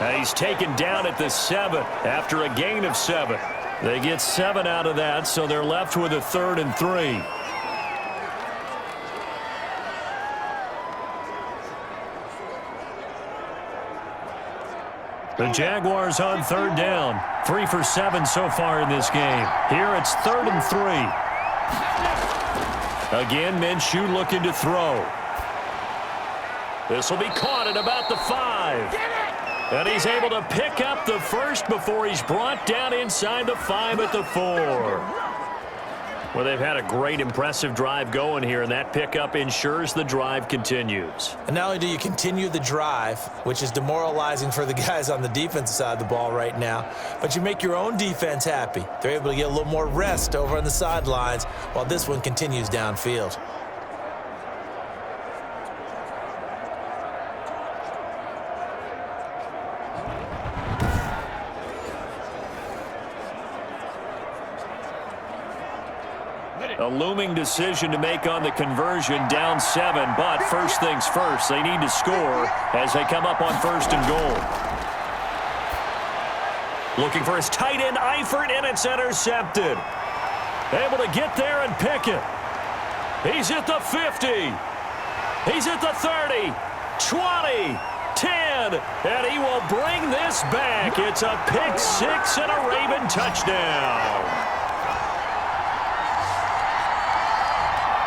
B: And he's taken down at the 7 after a gain of 7. They get 7 out of that, so they're left with a 3rd and 3. The Jaguars on 3rd down. 3 for 7 so far in this game. Here it's 3rd and 3. Again, Minshew looking to throw. This will be caught at about the 5. And he's able to pick up the 1st before he's brought down inside the 5 at the 4. Well, they've had a great, impressive drive going here, and that pickup ensures the drive continues.
C: And not only do you continue the drive, which is demoralizing for the guys on the defensive side of the ball right now, but you make your own defense happy. They're able to get a little more rest over on the sidelines while this one continues downfield.
B: A looming decision to make on the conversion, down 7, but first things first, they need to score as they come up on 1st and goal. Looking for his tight end, Eifert, and it's intercepted. Able to get there and pick it. He's at the 50. He's at the 30, 20, 10, and he will bring this back. It's a pick 6 and a Raven touchdown.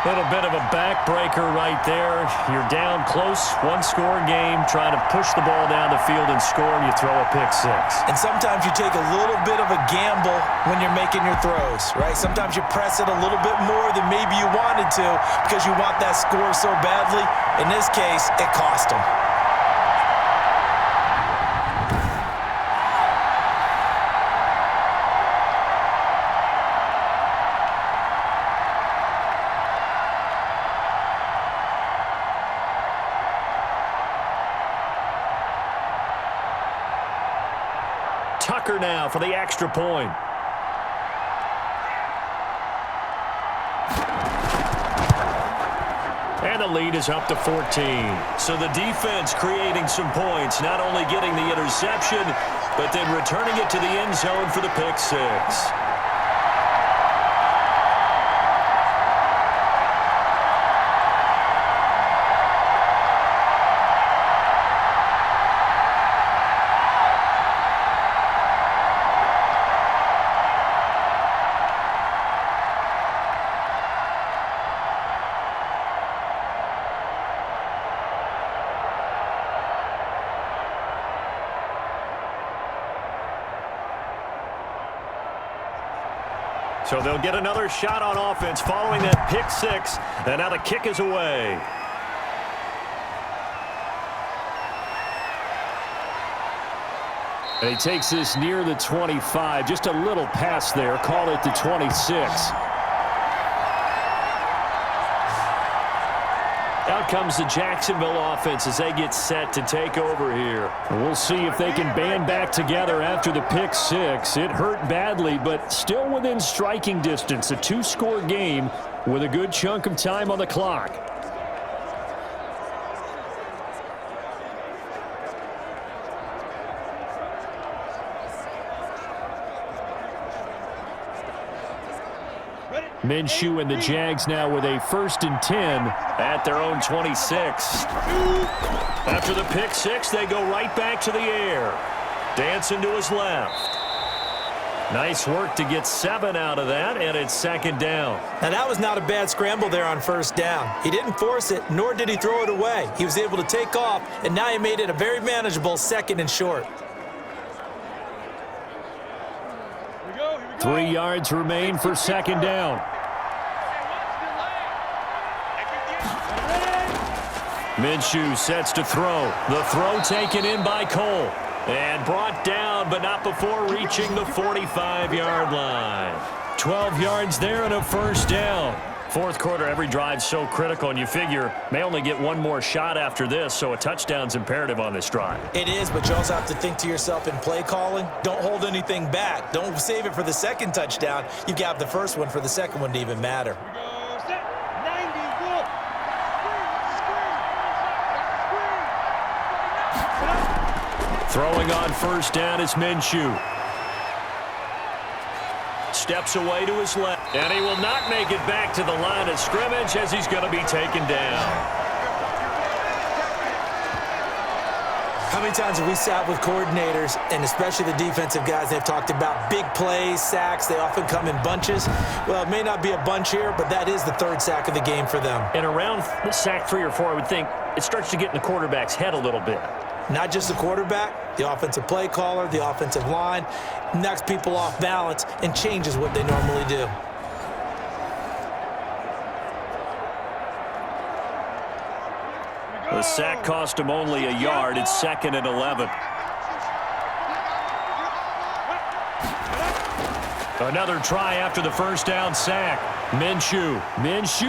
B: Little bit of a backbreaker right there. You're down close, one-score game, trying to push the ball down the field and score, and you throw a pick 6.
C: And sometimes you take a little bit of a gamble when you're making your throws, right? Sometimes you press it a little bit more than maybe you wanted to because you want that score so badly. In this case, it cost them.
B: Tucker now for the extra point. And the lead is up to 14. So the defense creating some points, not only getting the interception, but then returning it to the end zone for the pick 6. So they'll get another shot on offense following that pick 6, and now the kick is away. And he takes this near the 25, just a little pass there, call it the 26. Out comes the Jacksonville offense as they get set to take over here. We'll see if they can band back together after the pick 6. It hurt badly, but still within striking distance. A 2-score game with a good chunk of time on the clock. Minshew and the Jags now with a 1st and 10 at their own 26. After the pick 6, they go right back to the air. Dancing to his left. Nice work to get 7 out of that, and it's 2nd down.
C: Now, that was not a bad scramble there on 1st down. He didn't force it, nor did he throw it away. He was able to take off, and now he made it a very manageable 2nd and short.
B: 3 yards remain for second down. Minshew sets to throw. The throw taken in by Cole. And brought down, but not before reaching the 45-yard line. 12 yards there and a first down. Fourth quarter, every drive's so critical, and you figure may only get one more shot after this, so a touchdown's imperative on this drive.
C: It is, but you also have to think to yourself in play calling, don't hold anything back. Don't save it for the second touchdown. You've got the first one for the second one to even matter.
B: Throwing on first down is Minshew. Steps away to his left, and he will not make it back to the line of scrimmage as he's going to be taken down.
C: How many times have we sat with coordinators, and especially the defensive guys, they've talked about big plays, sacks. They often come in bunches. Well, it may not be a bunch here, but that is the third sack of the game for them.
B: And around sack 3 or 4, I would think it starts to get in the quarterback's head a little bit.
C: Not just the quarterback, the offensive play caller, the offensive line, knocks people off balance and changes what they normally do.
B: The sack cost him only a yard. It's 2nd and 11. Another try after the first down sack. Minshew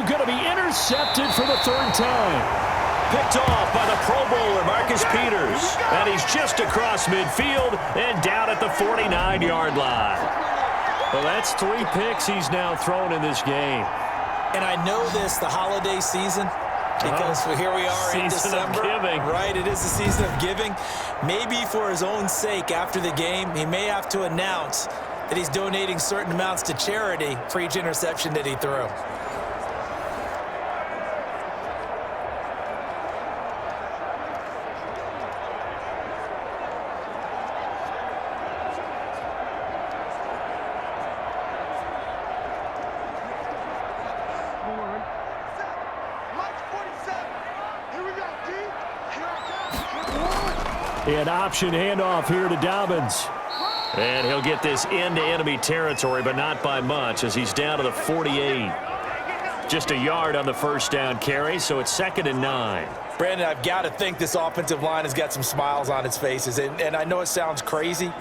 B: going to be intercepted for the third time. Picked off by the Pro Bowler, Marcus Peters. And he's just across midfield and down at the 49-yard line. Well, that's 3 picks he's now thrown in this game.
C: And I know this, the holiday season, because here we are in December.
B: Season of giving.
C: Right, it is the season of giving. Maybe for his own sake after the game, he may have to announce that he's donating certain amounts to charity for each interception that he threw.
B: An option handoff here to Dobbins. And he'll get this into enemy territory, but not by much as he's down to the 48. Just a yard on the first down carry, so it's 2nd and 9.
C: Brandon, I've got to think this offensive line has got some smiles on its faces. And I know it sounds crazy,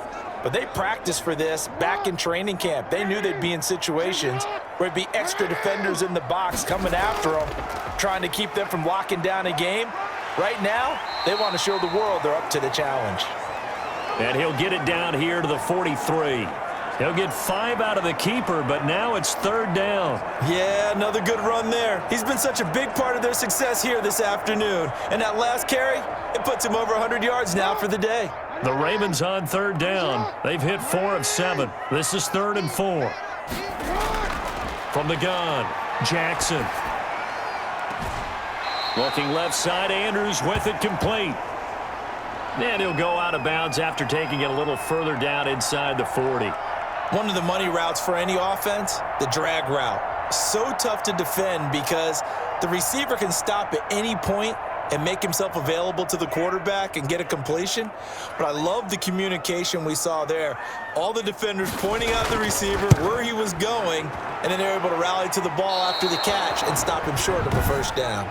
C: but they practiced for this back in training camp. They knew they'd be in situations where it'd be extra defenders in the box coming after them, trying to keep them from locking down a game. Right now, they want to show the world they're up to the challenge.
B: And he'll get it down here to the 43. He'll get 5 out of the keeper, but now it's 3rd down.
C: Yeah, another good run there. He's been such a big part of their success here this afternoon. And that last carry, it puts him over 100 yards now for the day.
B: The Ravens on 3rd down. They've hit 4 of 7. This is 3rd and 4. From the gun, Jackson. Looking left side, Andrews with it complete. And he'll go out of bounds after taking it a little further down inside the 40.
C: One of the money routes for any offense, the drag route. So tough to defend because the receiver can stop at any point and make himself available to the quarterback and get a completion. But I love the communication we saw there. All the defenders pointing out the receiver, where he was going, and then they're able to rally to the ball after the catch and stop him short of a first down.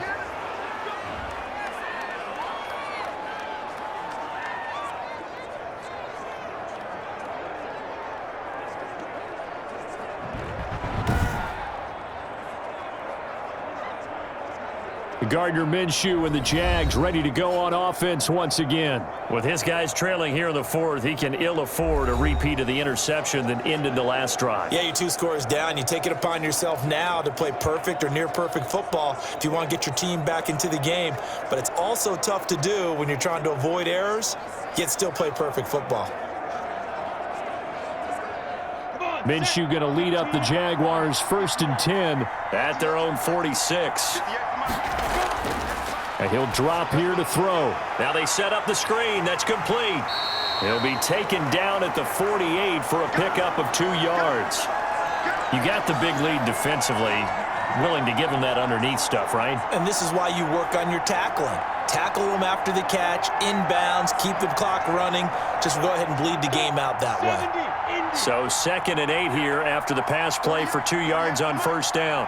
B: Gardner Minshew and the Jags ready to go on offense once again. With his guys trailing here in the 4th, he can ill afford a repeat of the interception that ended the last drive.
C: Yeah, you're 2 scores down. You take it upon yourself now to play perfect or near perfect football if you want to get your team back into the game. But it's also tough to do when you're trying to avoid errors, yet still play perfect football.
B: Minshew going to lead up the Jaguars 1st and 10 at their own 46. And he'll drop here to throw. Now they set up the screen. That's complete. He'll be taken down at the 48 for a pickup of 2 yards. You got the big lead defensively. Willing to give him that underneath stuff, right?
C: And this is why you work on your tackling. Tackle them after the catch, inbounds, keep the clock running. Just go ahead and bleed the game out that way.
B: So 2nd and 8 here after the pass play for 2 yards on first down.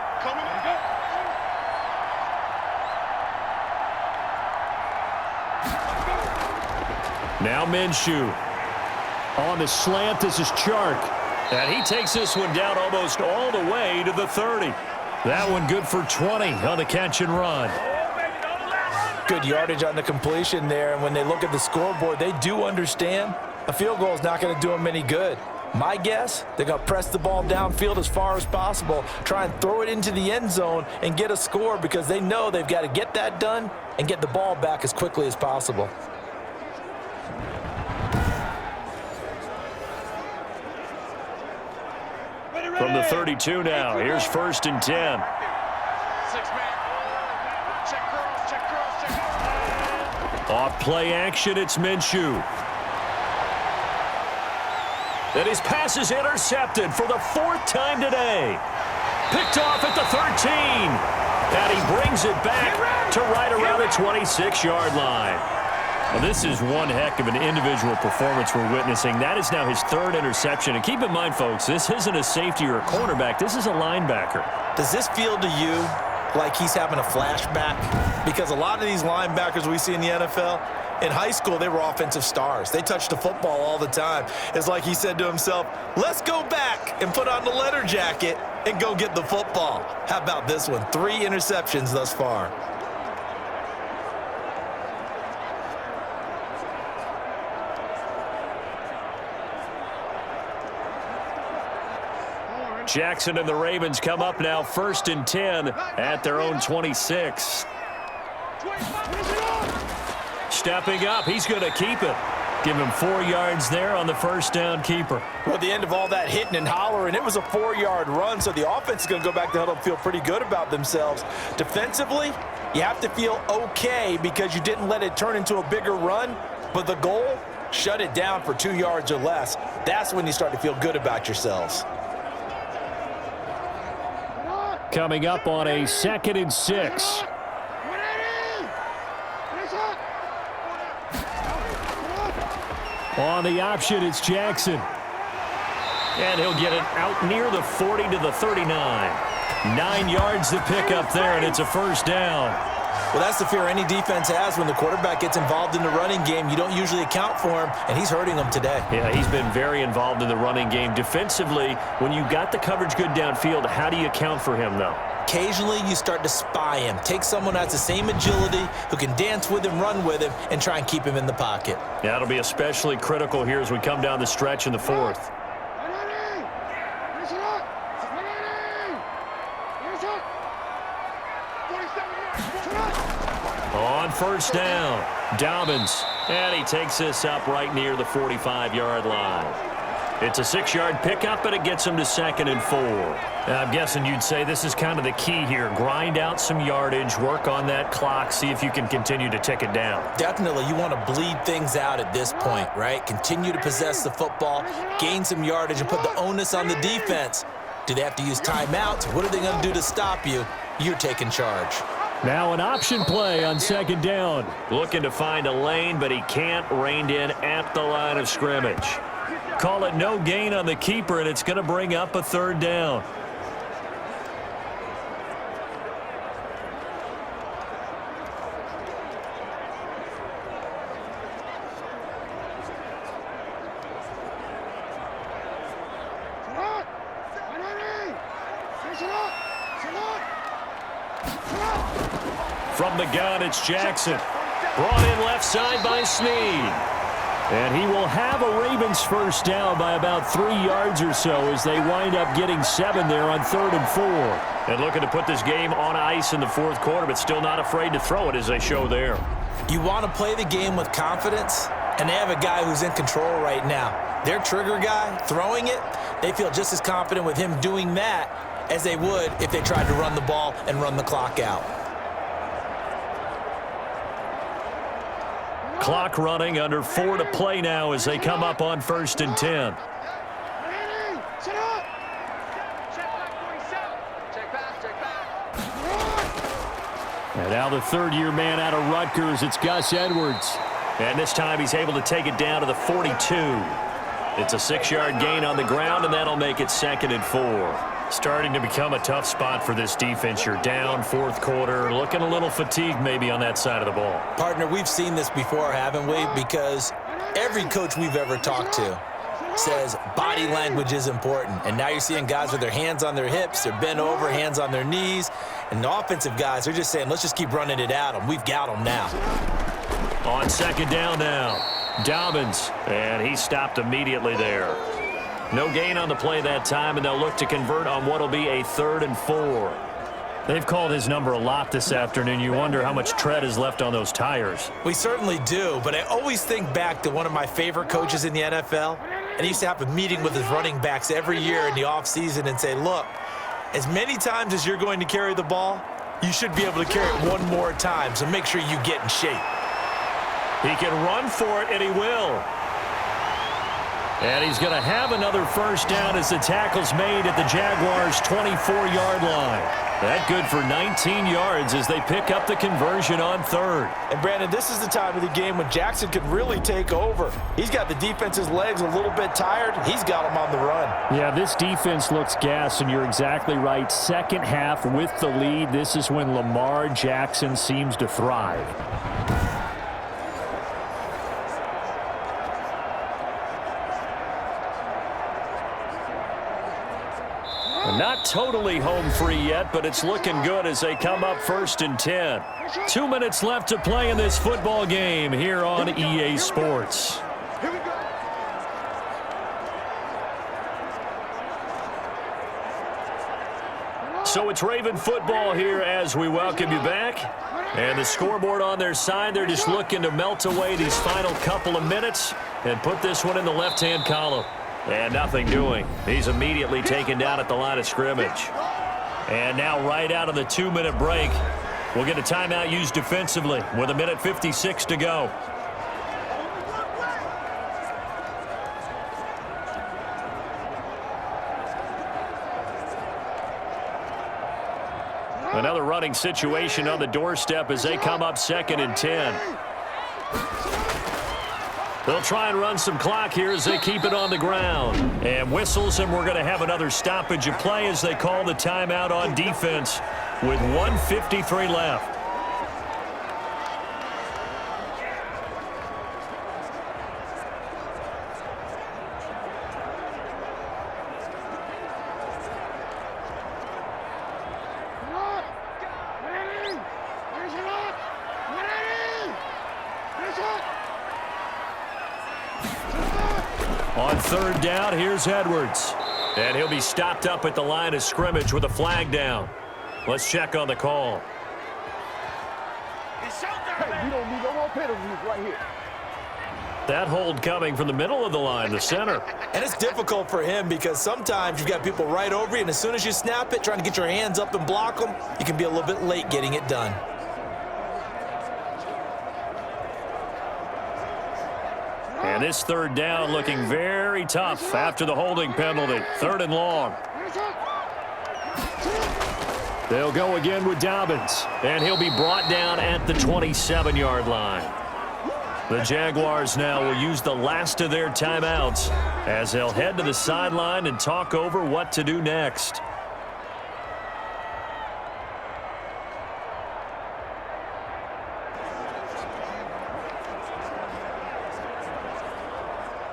B: Now Minshew. On the slant, this is Chark. And he takes this one down almost all the way to the 30. That one good for 20 on the catch and run.
C: Good yardage on the completion there, and when they look at the scoreboard, they do understand a field goal is not going to do them any good. My guess, they're going to press the ball downfield as far as possible, try and throw it into the end zone and get a score because they know they've got to get that done and get the ball back as quickly as possible.
B: From the 32 now, here's 1st and 10. Off play action, it's Minshew. And his pass is intercepted for the 4th time today. Picked off at the 13. And he brings it back to right around the 26-yard line. Well, this is one heck of an individual performance we're witnessing. That is now his 3rd interception. And keep in mind, folks, this isn't a safety or a cornerback. This is a linebacker.
C: Does this feel to you like he's having a flashback? Because a lot of these linebackers we see in the NFL, in high school, they were offensive stars. They touched the football all the time. It's like he said to himself, let's go back and put on the leather jacket and go get the football. How about this one? 3 interceptions thus far.
B: Jackson and the Ravens come up now 1st and 10 at their own 26. Stepping up, he's going to keep it. Give him 4 yards there on the first down keeper.
C: Well, at the end of all that hitting and hollering, it was a 4-yard run, so the offense is going to go back to huddle and feel pretty good about themselves. Defensively, you have to feel okay because you didn't let it turn into a bigger run, but the goal, shut it down for 2 yards or less. That's when you start to feel good about yourselves.
B: Coming up on a 2nd and 6. On the option, it's Jackson. And he'll get it out near the 40 to the 39. 9 yards to pick up there, and it's a first down.
C: Well, that's the fear any defense has when the quarterback gets involved in the running game. You don't usually account for him, and he's hurting them today.
B: Yeah, he's been very involved in the running game. Defensively, when you got the coverage good downfield, how do you account for him, though?
C: Occasionally, you start to spy him. Take someone who has the same agility, who can dance with him, run with him, and try and keep him in the pocket.
B: That'll be especially critical here as we come down the stretch in the 4th. On first down, Dobbins, and he takes this up right near the 45-yard line. It's a 6-yard pickup, and it gets him to 2nd and 4. I'm guessing you'd say this is kind of the key here. Grind out some yardage, work on that clock, see if you can continue to tick it down.
C: Definitely, you want to bleed things out at this point, right? Continue to possess the football, gain some yardage, and put the onus on the defense. Do they have to use timeouts? What are they going to do to stop you? You're taking charge.
B: Now an option play on 2nd down. Looking to find a lane, but he can't. Reined in at the line of scrimmage. Call it no gain on the keeper, and it's going to bring up a 3rd down. From the gun, it's Jackson. Brought in left side by Snead. And he will have a Ravens first down by about 3 yards or so as they wind up getting 7 there on 3rd and 4. And looking to put this game on ice in the 4th quarter, but still not afraid to throw it as they show there.
C: You want to play the game with confidence, and they have a guy who's in control right now. Their trigger guy, throwing it, they feel just as confident with him doing that as they would if they tried to run the ball and run the clock out.
B: Clock running, under 4 to play now as they come up on 1st and 10. And now the 3rd-year man out of Rutgers, it's Gus Edwards. And this time he's able to take it down to the 42. It's a 6-yard gain on the ground, and that'll make it 2nd and 4. Starting to become a tough spot for this defense. You're down 4th quarter, looking a little fatigued maybe on that side of the ball.
C: Partner, we've seen this before, haven't we? Because every coach we've ever talked to says body language is important. And now you're seeing guys with their hands on their hips, they're bent over, hands on their knees. And the offensive guys, they're just saying, let's just keep running it at them. We've got them now.
B: On 2nd down now, Dobbins, and he stopped immediately there. No gain on the play that time, and they'll look to convert on what will be a 3rd and 4. They've called his number a lot this afternoon. You wonder how much tread is left on those tires.
C: We certainly do, but I always think back to one of my favorite coaches in the NFL, and he used to have a meeting with his running backs every year in the offseason and say, look, as many times as you're going to carry the ball, you should be able to carry it one more time, so make sure you get in shape.
B: He can run for it, and he will. And he's going to have another first down as the tackle's made at the Jaguars' 24-yard line. That good for 19 yards as they pick up the conversion on 3rd.
C: And, Brandon, this is the time of the game when Jackson can really take over. He's got the defense's legs a little bit tired. He's got them on the run.
D: Yeah, this defense looks gassed, and you're exactly right. Second half with the lead, this is when Lamar Jackson seems to thrive. Not totally home free yet, but it's looking good as they come up 1st and 10. 2 minutes left to play in this football game here on EA Sports. So it's Raven football here as we welcome you back. And the scoreboard on their side, they're just looking to melt away these final couple of minutes and put this one in the left-hand column. And nothing doing. He's immediately taken down at the line of scrimmage. And now right out of the 2-minute break, we'll get a timeout used defensively with 1:56 to go. Another running situation on the doorstep as they come up 2nd and 10. They'll try and run some clock here as they keep it on the ground. And whistles, and we're going to have another stoppage of play as they call the timeout on defense with 1:53 left. On 3rd down, here's Edwards. And he'll be stopped up at the line of scrimmage with a flag down. Let's check on the call.
F: Hey, we don't need no more penalties right here.
D: That hold coming from the middle of the line, the center.
C: And it's difficult for him because sometimes you've got people right over you, and as soon as you snap it, trying to get your hands up and block them, you can be a little bit late getting it done.
B: And this 3rd down looking very tough after the holding penalty. 3rd and long. They'll go again with Dobbins. And he'll be brought down at the 27-yard line. The Jaguars now will use the last of their timeouts as they'll head to the sideline and talk over what to do next.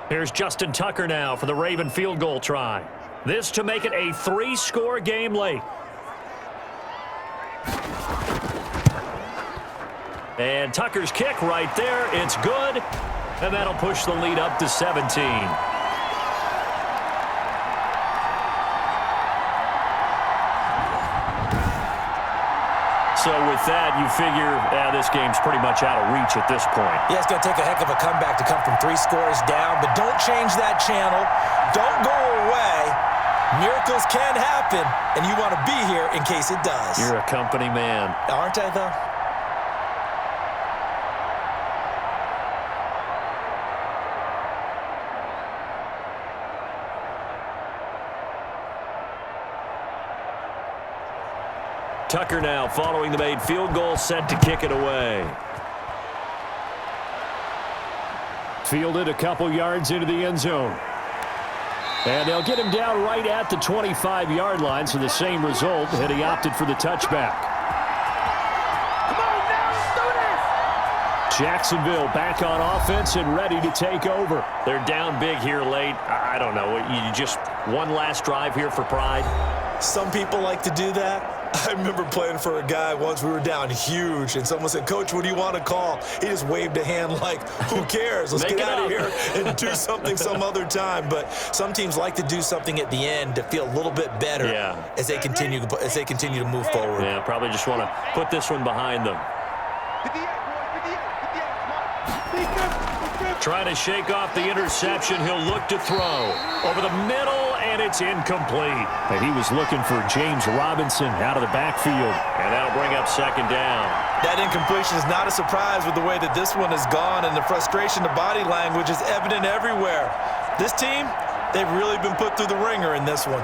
B: Here's Justin Tucker now for the Raven field goal try. This to make it a 3-score game late. And Tucker's kick right there. It's good. And that'll push the lead up to 17. So with that, you figure this game's pretty much out of reach at this point.
C: Yeah, it's going to take a heck of a comeback to come from 3 scores down, but don't change that channel. Don't go away. Miracles can happen, and you want to be here in case it does.
B: You're a company man.
C: Aren't I, though?
B: Tucker now following the made field goal, set to kick it away.
D: Fielded a couple yards into the end zone.
B: And they'll get him down right at the 25-yard line, so the same result, and he opted for the touchback.
F: Come on, now, let's do this!
B: Jacksonville back on offense and ready to take over.
D: They're down big here late. I don't know. You just one last drive here for pride?
C: Some people like to do that. I remember playing for a guy once. We were down huge, and someone said, "Coach, what do you want to call?" He just waved a hand like, who cares? Let's get out of here and do something some other time. But some teams like to do something at the end to feel a little bit better as they continue to move forward.
D: Yeah, probably just want to put this one behind them. Trying to shake off the interception. He'll look to throw. Over the middle, and it's incomplete.
B: And he was looking for James Robinson out of the backfield.
D: And that'll bring up second down.
C: That incompletion is not a surprise with the way that this one has gone, and the frustration, the body language is evident everywhere. This team, they've really been put through the ringer in this one.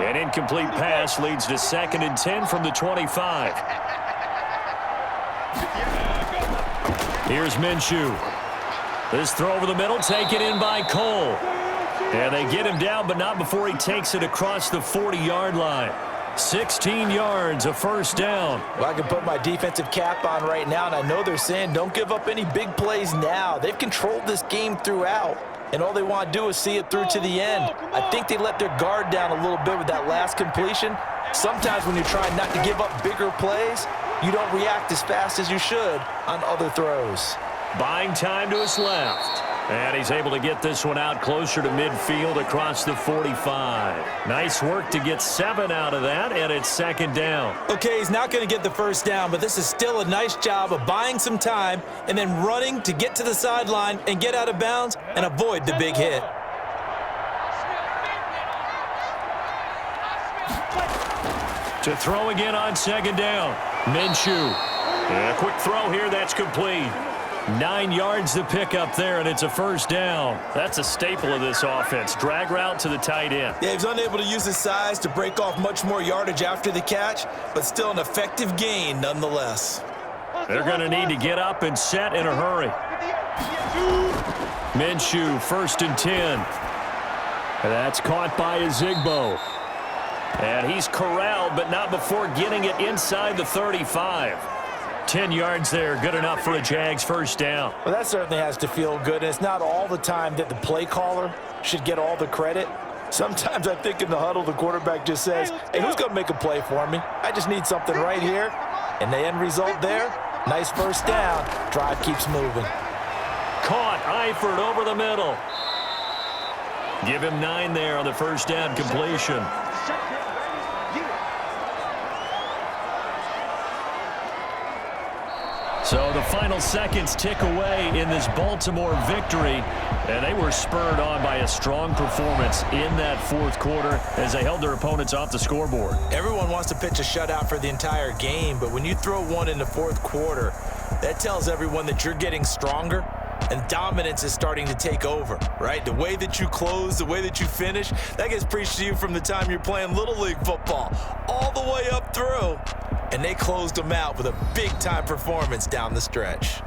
B: An incomplete pass leads to 2nd and 10 from the 25. Here's Minshew. This throw over the middle, taken in by Cole. And they get him down, but not before he takes it across the 40-yard line. 16 yards, a first down.
C: Well, I can put my defensive cap on right now, and I know they're saying don't give up any big plays now. They've controlled this game throughout, and all they want to do is see it through to the end. I think they let their guard down a little bit with that last completion. Sometimes when you're trying not to give up bigger plays, you don't react as fast as you should on other throws.
B: Buying time to his left. And he's able to get this one out closer to midfield across the 45. Nice work to get 7 out of that, and it's 2nd down.
C: Okay, he's not going to get the first down, but this is still a nice job of buying some time and then running to get to the sideline and get out of bounds and avoid the big hit.
B: To throw again on 2nd down. Minshew. And a quick throw here, that's complete. 9 yards to pick up there, and it's a first down. That's a staple of this offense. Drag route to the tight end.
C: Yeah, he's unable to use his size to break off much more yardage after the catch, but still an effective gain nonetheless.
B: They're going to need to get up and set in a hurry. Minshew, 1st and 10. And that's caught by Ezigbo. And he's corralled, but not before getting it inside the 35. 10 yards there, good enough for a Jags first down.
C: Well, that certainly has to feel good, and it's not all the time that the play caller should get all the credit. Sometimes I think in the huddle, the quarterback just says, "Hey, who's going to make a play for me? I just need something right here." And the end result there, nice first down. Drive keeps moving.
B: Caught, Eifert over the middle. Give him 9 there on the first down completion. So the final seconds tick away in this Baltimore victory, and they were spurred on by a strong performance in that 4th quarter as they held their opponents off the scoreboard.
C: Everyone wants to pitch a shutout for the entire game, but when you throw one in the 4th quarter, that tells everyone that you're getting stronger and dominance is starting to take over, right? The way that you close, the way that you finish, that gets preached to you from the time you're playing Little League football all the way up through. And they closed them out with a big-time performance down the stretch.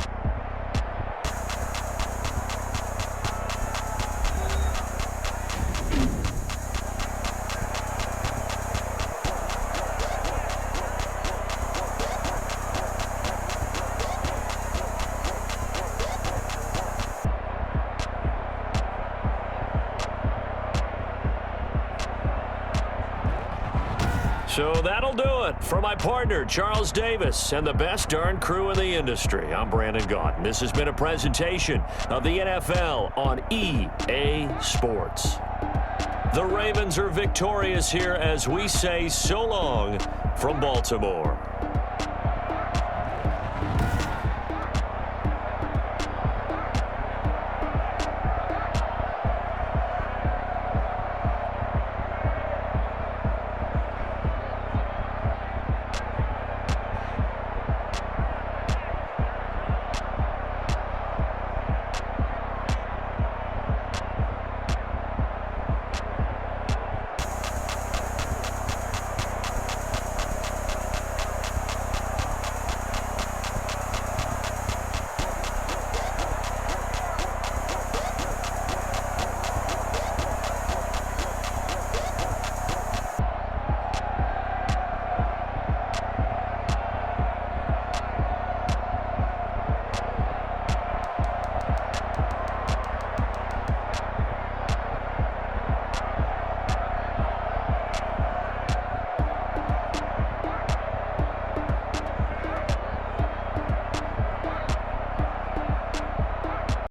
B: So that'll do it for my partner, Charles Davis, and the best darn crew in the industry. I'm Brandon Gaunt. This has been a presentation of the NFL on EA Sports. The Ravens are victorious here as we say so long from Baltimore.